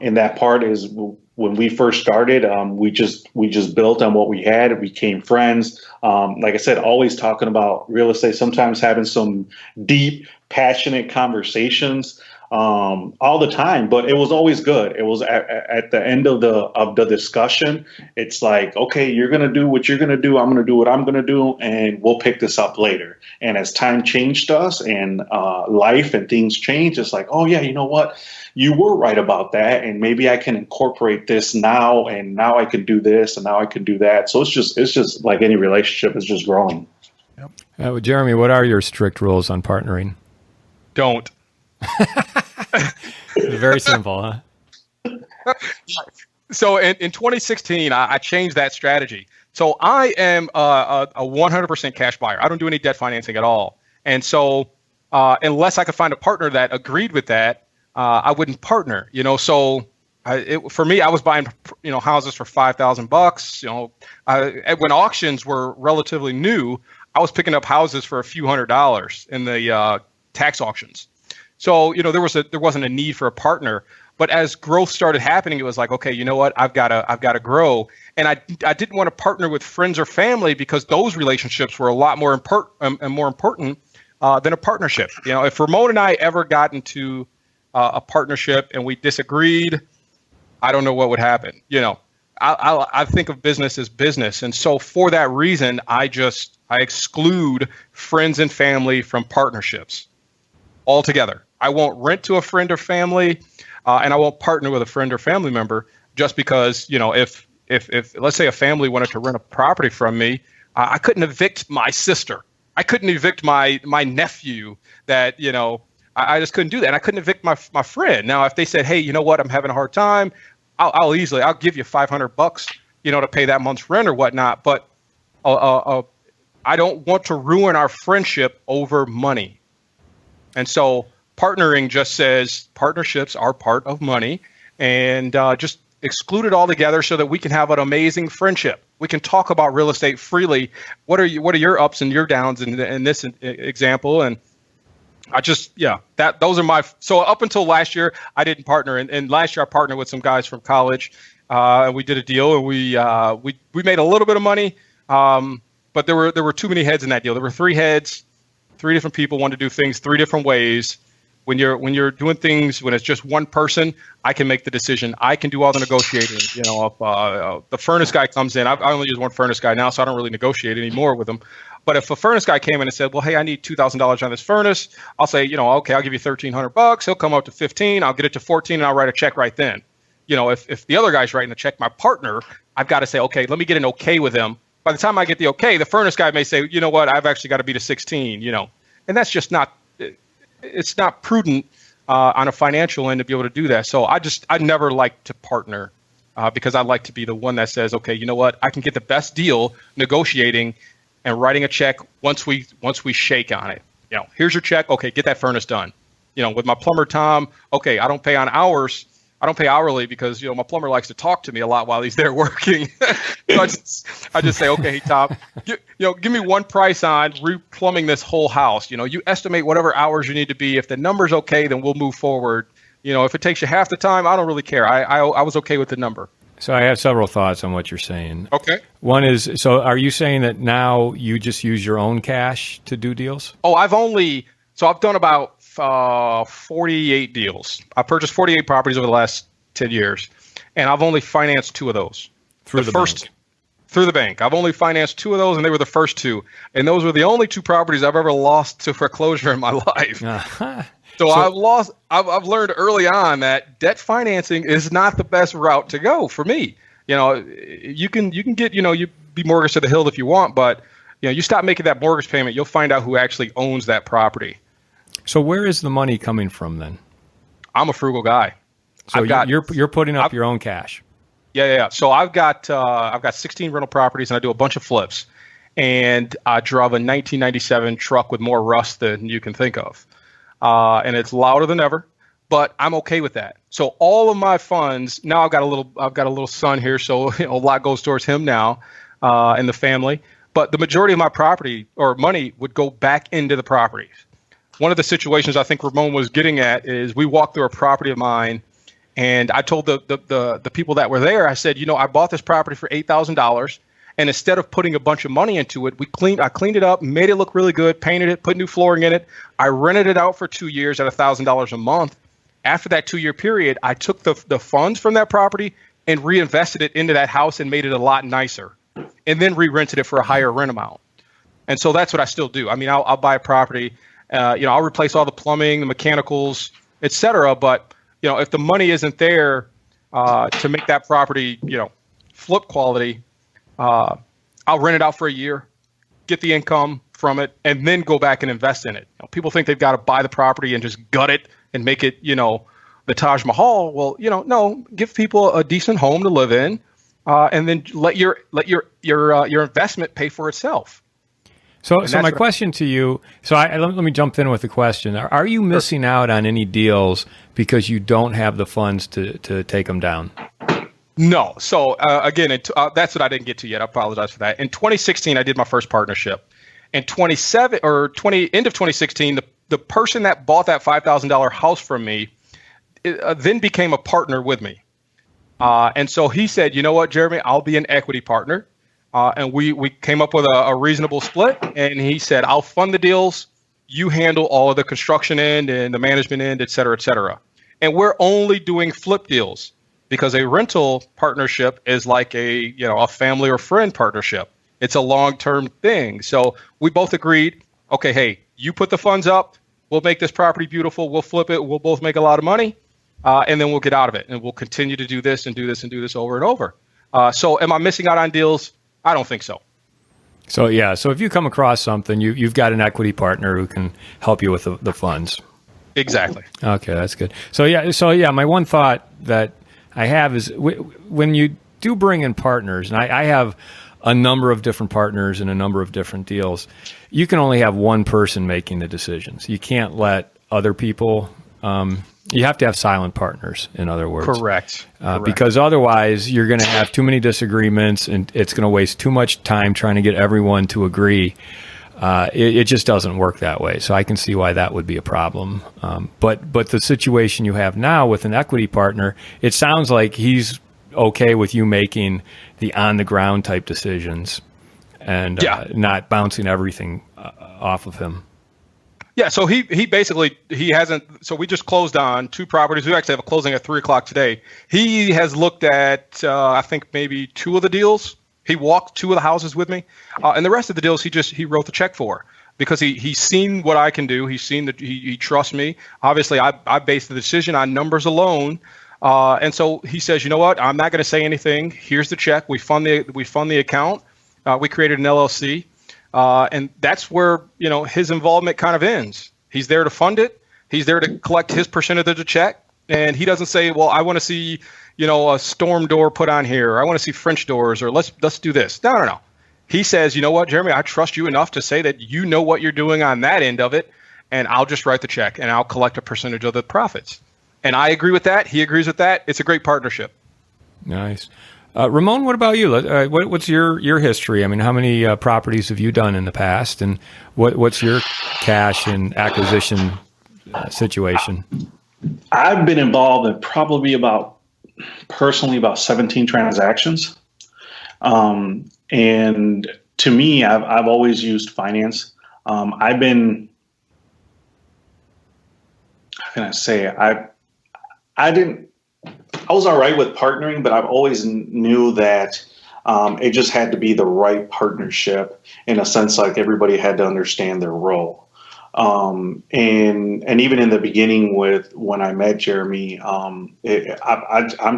in that part is when we first started, we just built on what we had. We became friends. Like I said, always talking about real estate, sometimes having some deep, passionate conversations all the time, but it was always good. It was at the end of the discussion, it's like, okay, you're going to do what you're going to do. I'm going to do what I'm going to do, and we'll pick this up later. And as time changed us and life and things change, it's like, oh yeah, you know what? You were right about that, and maybe I can incorporate this now, and now I can do this, and now I can do that. So it's just like any relationship, it's just growing. Yep. Jeremy, what are your strict rules on partnering? Don't. Very simple, huh? So in 2016, I changed that strategy. So I am a 100% cash buyer. I don't do any debt financing at all. And so unless I could find a partner that agreed with that, I wouldn't partner. So for me, I was buying houses for $5,000. When auctions were relatively new, I was picking up houses for a few $100s in the tax auctions. So there wasn't a need for a partner. But as growth started happening, it was like, okay, you know what? I've got to grow, and I didn't want to partner with friends or family because those relationships were a lot more important than a partnership. If Ramon and I ever got into a partnership and we disagreed, I don't know what would happen. I think of business as business, and so for that reason, I exclude friends and family from partnerships altogether. I won't rent to a friend or family. And I won't partner with a friend or family member just because, if let's say a family wanted to rent a property from me, I couldn't evict my sister. I couldn't evict my nephew that, I just couldn't do that. And I couldn't evict my friend. Now, if they said, hey, you know what, I'm having a hard time, I'll give you $500, to pay that month's rent or whatnot. But I don't want to ruin our friendship over money. And so partnering just says partnerships are part of money, and just exclude it all together so that we can have an amazing friendship. We can talk about real estate freely. What are your ups and your downs in this example? And those are my. So up until last year, I didn't partner, and last year I partnered with some guys from college, and we did a deal, and we made a little bit of money, but there were too many heads in that deal. There were 3 heads, 3 different people wanted to do things 3 different ways. When you're doing things, when it's just one person, I can make the decision. I can do all the negotiating. If the furnace guy comes in, I only use one furnace guy now, so I don't really negotiate anymore with him. But if a furnace guy came in and said, well, hey, I need $2,000 on this furnace, I'll say, okay, I'll give you $1,300. He'll come up to 15. I'll get it to 14, and I'll write a check right then. If the other guy's writing the check, my partner, I've got to say, okay, let me get an okay with him. By the time I get the okay, the furnace guy may say, you know what, I've actually got to be to 16, and that's just it's not prudent on a financial end to be able to do that. So I never like to partner because I like to be the one that says, okay, you know what, I can get the best deal negotiating and writing a check once we shake on it. Here's your check. Okay, get that furnace done. With my plumber Tom, okay, I don't pay on hours. I don't pay hourly because my plumber likes to talk to me a lot while he's there working. So I just say, okay, hey, Tom, give me one price on re-plumbing this whole house. You estimate whatever hours you need to be. If the number's okay, then we'll move forward. If it takes you half the time, I don't really care. I was okay with the number. So I have several thoughts on what you're saying. Okay. One is, so are you saying that now you just use your own cash to do deals? Oh, I've done about 48 deals. I purchased 48 properties over the last 10 years, and I've only financed 2 of those. Through the bank. I've only financed 2 of those, and they were the first 2. And those were the only 2 properties I've ever lost to foreclosure in my life. Uh-huh. So I've learned early on that debt financing is not the best route to go for me. You can get, you be mortgaged to the hill if you want, but you stop making that mortgage payment, you'll find out who actually owns that property. So where is the money coming from then? I'm a frugal guy. So you're putting up your own cash. Yeah. So I've got 16 rental properties, and I do a bunch of flips. And I drive a 1997 truck with more rust than you can think of, and it's louder than ever. But I'm okay with that. So all of my funds now, I've got a little son here, so a lot goes towards him now, and the family. But the majority of my property or money would go back into the properties. One of the situations I think Ramon was getting at is we walked through a property of mine, and I told the people that were there, I said, I bought this property for $8,000, and instead of putting a bunch of money into it, I cleaned it up, made it look really good, painted it, put new flooring in it. I rented it out for 2 years at $1,000 a month. After that 2-year period, I took the funds from that property and reinvested it into that house and made it a lot nicer, and then re-rented it for a higher rent amount. And so that's what I still do. I mean, I'll buy a property. I'll replace all the plumbing, the mechanicals, et cetera. But, if the money isn't there to make that property, flip quality, I'll rent it out for a year, get the income from it, and then go back and invest in it. People think they've got to buy the property and just gut it and make it, the Taj Mahal. Well, no, give people a decent home to live in, and then let your investment pay for itself. So my question to you, let me jump in with a question. Are you missing out on any deals because you don't have the funds to take them down? No. So again, that's what I didn't get to yet. I apologize for that. In 2016, I did my first partnership. In end of 2016, the person that bought that $5,000 house from me then became a partner with me. And so he said, you know what, Jeremy, I'll be an equity partner. And we came up with a reasonable split, and he said, I'll fund the deals. You handle all of the construction end and the management end, et cetera, et cetera. And we're only doing flip deals because a rental partnership is like a family or friend partnership. It's a long-term thing. So we both agreed, okay, hey, you put the funds up. We'll make this property beautiful. We'll flip it. We'll both make a lot of money, and then we'll get out of it. And we'll continue to do this and do this and do this over and over. So am I missing out on deals? I don't think so. So if you come across something, you've got an equity partner who can help you with the funds. Exactly. Okay, that's good. So my one thought that I have is when you do bring in partners, and I have a number of different partners in a number of different deals, you can only have one person making the decisions. You can't let other people. You have to have silent partners, in other words. Correct. Because otherwise you're going to have too many disagreements, and it's going to waste too much time trying to get everyone to agree. It just doesn't work that way. So I can see why that would be a problem. But the situation you have now with an equity partner, it sounds like he's okay with you making the on-the-ground type decisions and not bouncing everything off of him. Yeah, so he basically hasn't. So we just closed on 2 properties. We actually have a closing at 3:00 today. He has looked at I think maybe 2 of the deals, He walked 2 of the houses with me, and the rest of the deals he wrote the check for, because he's seen what I can do. He's seen that he trusts me. Obviously, I base the decision on numbers alone, and so he says, you know what? I'm not going to say anything. Here's the check. We fund the account. We created an LLC, and that's where his involvement kind of ends. He's there to fund it. He's there to collect his percentage of the check, and he doesn't say, well, I want to see a storm door put on here, or I want to see French doors, or let's do this. No. He says, you know what, Jeremy, I trust you enough to say that you know what you're doing on that end of it, and I'll just write the check, and I'll collect a percentage of the profits. And I agree with that. He agrees with that. It's a great partnership. Nice. Ramon, what about you? What's your history? I mean, how many properties have you done in the past, and what's your cash and acquisition situation? I've been involved in probably about 17 transactions. And to me, I've always used finance. I've been, how can I say, I was all right with partnering, but I've always knew that it just had to be the right partnership, in a sense, like everybody had to understand their role. And even in the beginning when I met Jeremy, I'm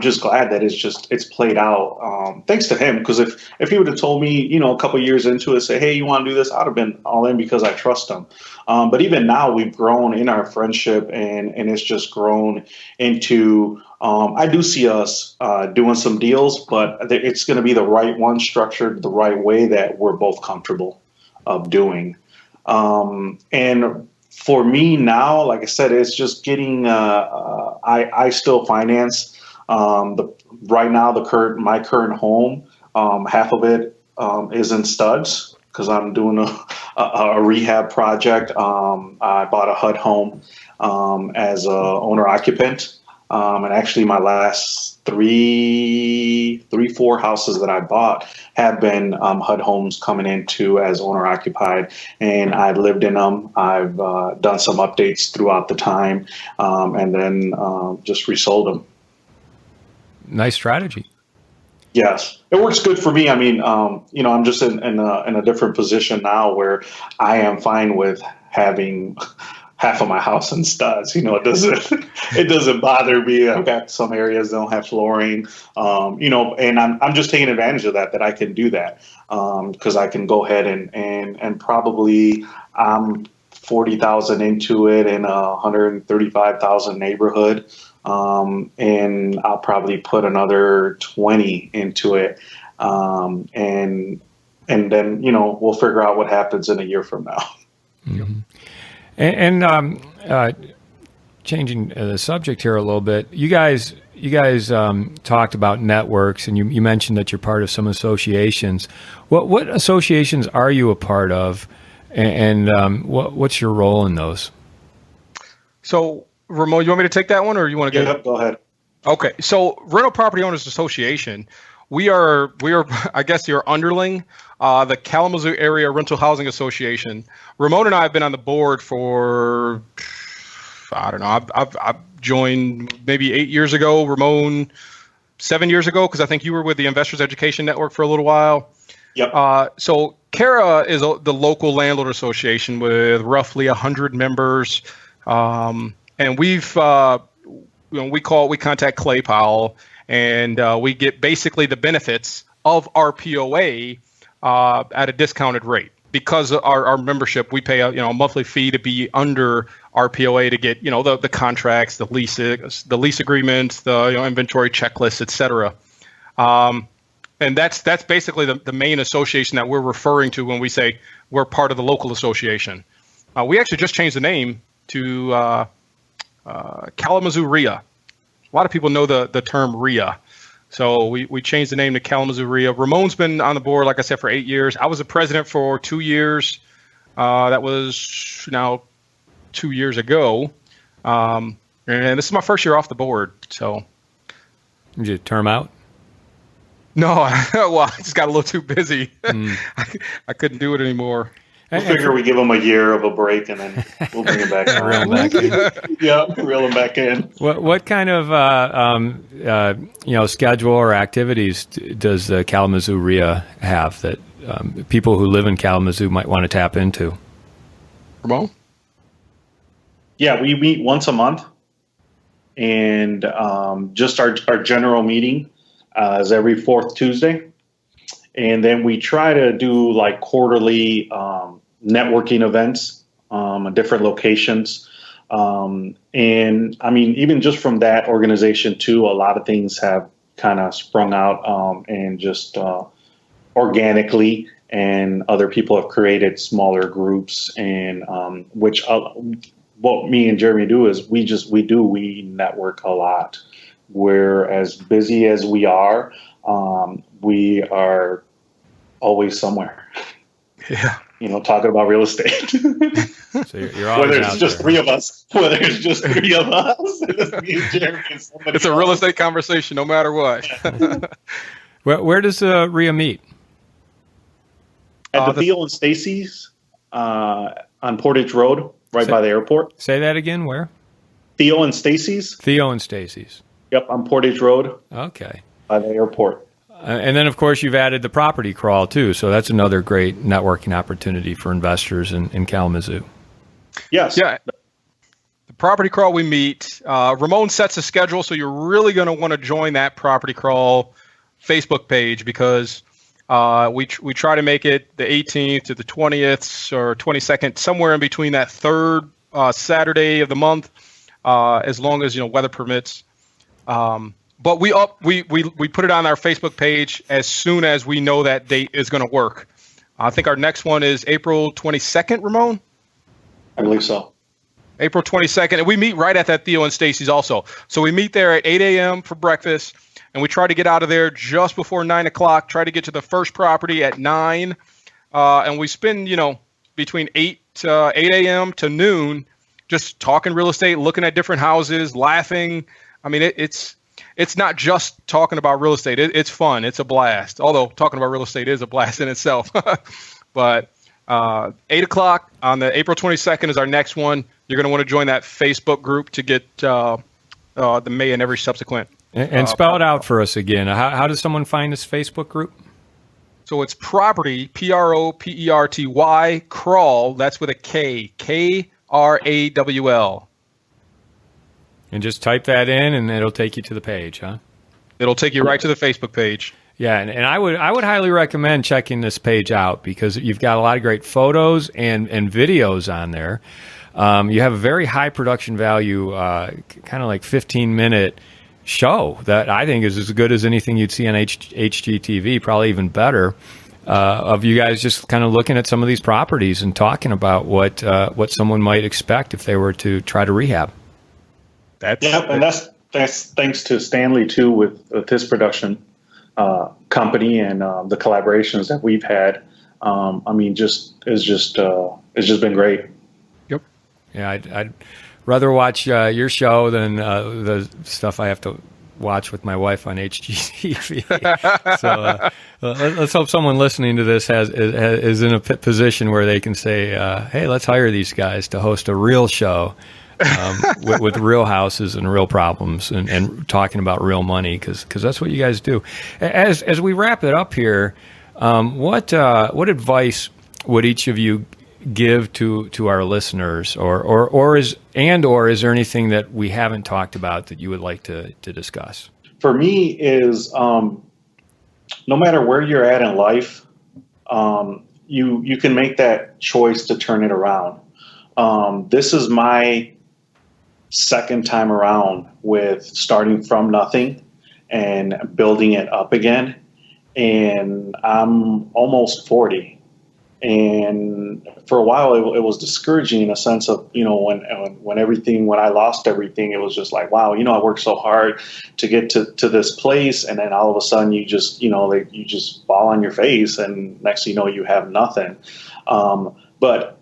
just glad that it's played out, thanks to him. Because if he would have told me, a couple of years into it, say, hey, you want to do this, I'd have been all in, because I trust him. But even now, we've grown in our friendship, and it's just grown into, I do see us doing some deals, but it's going to be the right one, structured the right way that we're both comfortable of doing. And for me now, like I said, it's just getting, I still finance, right now, my current home, half of it, is in studs, because I'm doing a rehab project. I bought a HUD home, as a owner occupant. And actually my last 4 houses that I bought have been HUD homes coming into as owner occupied, and I've lived in them. I've done some updates throughout the time, and then just resold them. Nice strategy. Yes, it works good for me. I mean, I'm just in a different position now where I am fine with having half of my house in studs. It doesn't bother me. I've got some areas that don't have flooring, and I'm just taking advantage of that I can do that, because I can go ahead and probably I'm 40,000 into it in a 135,000 neighborhood, and I'll probably put another 20 into it, and then we'll figure out what happens in a year from now. Mm-hmm. And changing the subject here a little bit, you guys talked about networks, and you mentioned that you're part of some associations. What associations are you a part of, and what's your role in those? So, Ramon, you want me to take that one, or you want to get it? Go ahead. Okay, so Rental Property Owners Association, we are I guess your underling. The Kalamazoo Area Rental Housing Association. Ramon and I have been on the board for, I don't know, I've joined maybe 8 years ago, Ramon 7 years ago, because I think you were with the Investors Education Network for a little while. Yep. So CARA is the local landlord association with roughly 100 members. And we contact Clay Powell, and we get basically the benefits of our POA at a discounted rate, because our membership, we pay a monthly fee to be under our POA to get the contracts, the lease agreements, the inventory checklists, etc. And that's basically the main association that we're referring to when we say we're part of the local association. We actually just changed the name to Kalamazoo RIA. A lot of people know the term RIA. So we changed the name to Kalamazoo RIA. Ramon's been on the board, like I said, for 8 years. I was the president for 2 years. That was now 2 years ago. And this is my first year off the board. So, did you term out? No, well, I just got a little too busy. I couldn't do it anymore. We figure we give them a year of a break and then we'll bring it back. Reel them back in. Yeah, reel them back in. What kind of schedule or activities does the Kalamazoo RIA have that people who live in Kalamazoo might want to tap into? Ramon? Yeah, we meet once a month, and just our general meeting is every fourth Tuesday. And then we try to do like quarterly networking events at different locations. And I mean, even just from that organization too, a lot of things have kind of sprung out and just organically, and other people have created smaller groups, and which what me and Jeremy do is we network a lot. We're as busy as we are always somewhere. Yeah. Talking about real estate. So you're always whether it's just three of us, it's me and Jeremy and somebody It's a real estate conversation no matter what. Where does RIA meet? At the Theo and Stacy's on Portage Road, by the airport. Say that again, where? Theo and Stacy's. Theo and Stacy's. Yep, on Portage Road. Okay. By the airport. And then, of course, you've added the Property Crawl, too. So that's another great networking opportunity for investors in Kalamazoo. Yes. Yeah. The Property Crawl we meet. Ramon sets a schedule, so you're really going to want to join that Property Crawl Facebook page because we try to make it the 18th to the 20th or 22nd, somewhere in between that third Saturday of the month, as long as weather permits. But we put it on our Facebook page as soon as we know that date is going to work. I think our next one is April 22nd, Ramon? I believe so. April 22nd. And we meet right at that Theo and Stacy's also. So we meet there at 8 a.m. for breakfast, and we try to get out of there just before 9 o'clock, try to get to the first property at 9. And we spend, between 8 a.m. to noon just talking real estate, looking at different houses, laughing. I mean, it's not just talking about real estate. It's fun. It's a blast. Although talking about real estate is a blast in itself. But 8 o'clock on the April 22nd is our next one. You're going to want to join that Facebook group to get the May and every subsequent. And spell it out for us again. How does someone find this Facebook group? So it's Property, Property, Crawl. That's with a K, Krawl. And just type that in, and it'll take you to the page, huh? It'll take you right to the Facebook page. Yeah, and I would highly recommend checking this page out because you've got a lot of great photos and videos on there. You have a very high production value, kind of like 15-minute show that I think is as good as anything you'd see on HGTV, probably even better, of you guys just kind of looking at some of these properties and talking about what someone might expect if they were to try to rehab. And that's thanks to Stanley too with his production company and the collaborations that we've had. I mean, it's just been great. Yep. Yeah, I'd rather watch your show than the stuff I have to watch with my wife on HGTV. So let's hope someone listening to this is in a position where they can say, "Hey, let's hire these guys to host a real show." With real houses and real problems and talking about real money because that's what you guys do. As we wrap it up here, what advice would each of you give to our listeners, or is there anything that we haven't talked about that you would like to discuss? For me is no matter where you're at in life, you can make that choice to turn it around. This is my second time around with starting from nothing and building it up again. And I'm almost 40. And for a while, it was discouraging in a sense of, when I lost everything, it was just like, wow, I worked so hard to get to this place. And then all of a sudden you just, you just fall on your face and next thing you know, you have nothing. But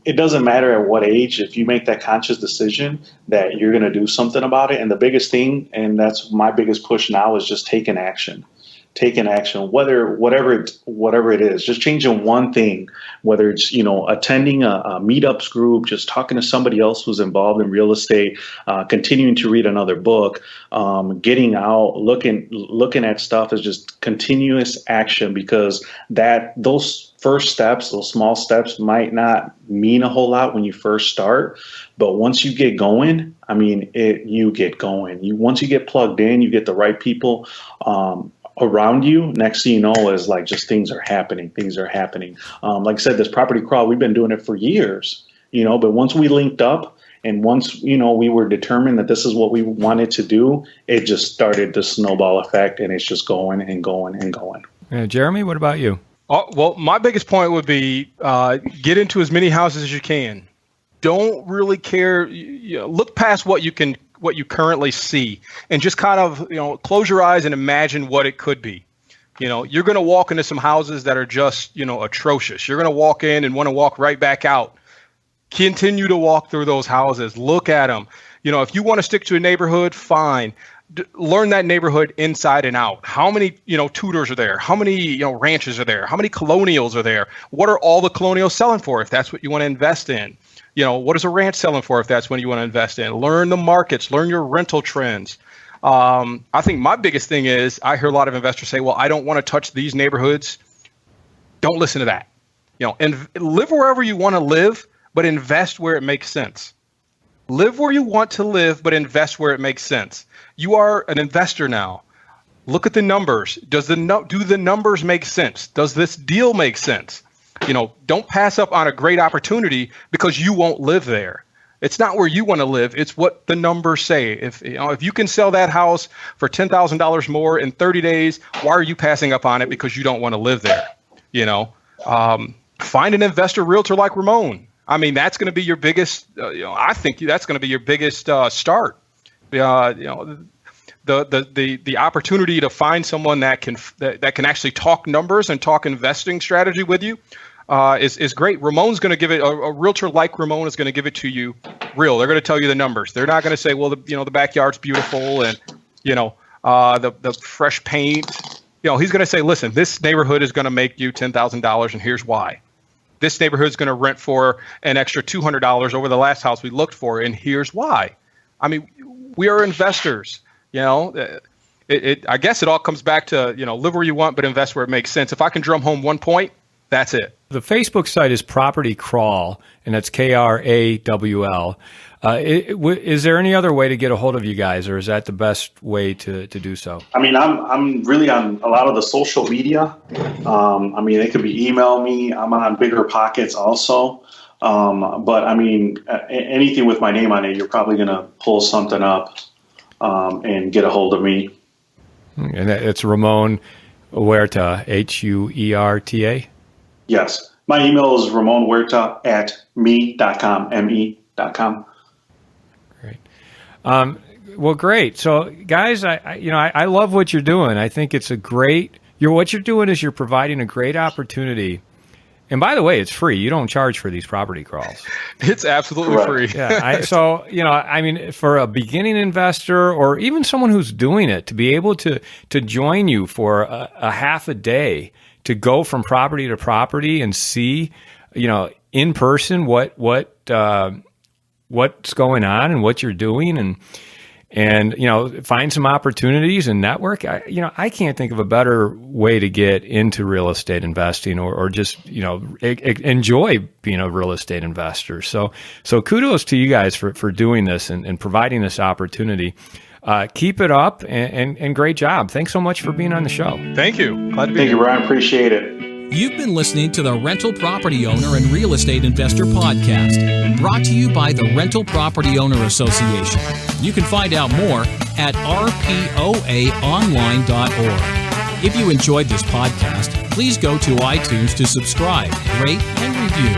it doesn't matter at what age, if you make that conscious decision that you're going to do something about it. And the biggest thing, and that's my biggest push now, is just taking action. taking action, whatever it is, just changing one thing, whether it's, attending a meetups group, just talking to somebody else who's involved in real estate, continuing to read another book, getting out, looking at stuff, is just continuous action, because those first steps, those small steps, might not mean a whole lot when you first start, but once you get going, you get going. Once you get plugged in, you get the right people around you, next thing you know is like just things are happening. Like I said, this Property Krawl, we've been doing it for years, but once we linked up and once, we were determined that this is what we wanted to do, it just started the snowball effect, and it's just going and going and going. Jeremy, what about you? Well, my biggest point would be get into as many houses as you can. Don't really care. Look past what you currently see, and just kind of, close your eyes and imagine what it could be. You're going to walk into some houses that are just, atrocious. You're going to walk in and want to walk right back out. Continue to walk through those houses. Look at them. If you want to stick to a neighborhood, fine. Learn that neighborhood inside and out. How many, Tudors are there? How many, ranches are there? How many colonials are there? What are all the colonials selling for, if that's what you want to invest in? What is a ranch selling for, if that's what you want to invest in? Learn the markets, learn your rental trends. I think my biggest thing is, I hear a lot of investors say, well, I don't want to touch these neighborhoods. Don't listen to that. And live wherever you want to live, but invest where it makes sense. Live where you want to live, but invest where it makes sense. You are an investor now. Look at the numbers. Do the numbers make sense? Does this deal make sense? Don't pass up on a great opportunity because you won't live there. It's not where you want to live. It's what the numbers say. If you can sell that house for $10,000 more in 30 days, why are you passing up on it because you don't want to live there? Find an investor realtor like Ramon. That's going to be your biggest. I think that's going to be your biggest start. The opportunity to find someone that can actually talk numbers and talk investing strategy with you is great. Ramon's going to give it, a realtor like Ramon is going to give it to you real. They're going to tell you the numbers. They're not going to say, well, the backyard's beautiful and the fresh paint. He's going to say, listen, this neighborhood is going to make you $10,000, and here's why. This neighborhood is going to rent for an extra $200 over the last house we looked for, and here's why. We are investors. I guess it all comes back to, live where you want, but invest where it makes sense. If I can drum home one point, that's it. The Facebook site is Property Krawl, and that's Krawl. Is there any other way to get a hold of you guys, or is that the best way to do so? I'm really on a lot of the social media. It could be email me. I'm on Bigger Pockets also. But anything with my name on it, you're probably going to pull something up and get a hold of me. And it's Ramon Huerta, Huerta? Yes. My email is ramonhuerta@me.com, me.com. Great. Well, great. So, guys, I love what you're doing. I think it's what you're doing is you're providing a great opportunity. And by the way, it's free. You don't charge for these Property Krawls. It's absolutely free. Yeah. For a beginning investor or even someone who's doing it, to be able to join you for a half a day to go from property to property and see, in person what's going on and what you're doing and find some opportunities and network. I can't think of a better way to get into real estate investing or just enjoy being a real estate investor. So kudos to you guys for doing this and providing this opportunity. Keep it up and great job. Thanks so much for being on the show. Thank you. Glad to be here. Thank you, Brian. Appreciate it. You've been listening to the Rental Property Owner and Real Estate Investor Podcast, brought to you by the Rental Property Owner Association. You can find out more at rpoaonline.org. If you enjoyed this podcast, please go to iTunes to subscribe, rate, and review.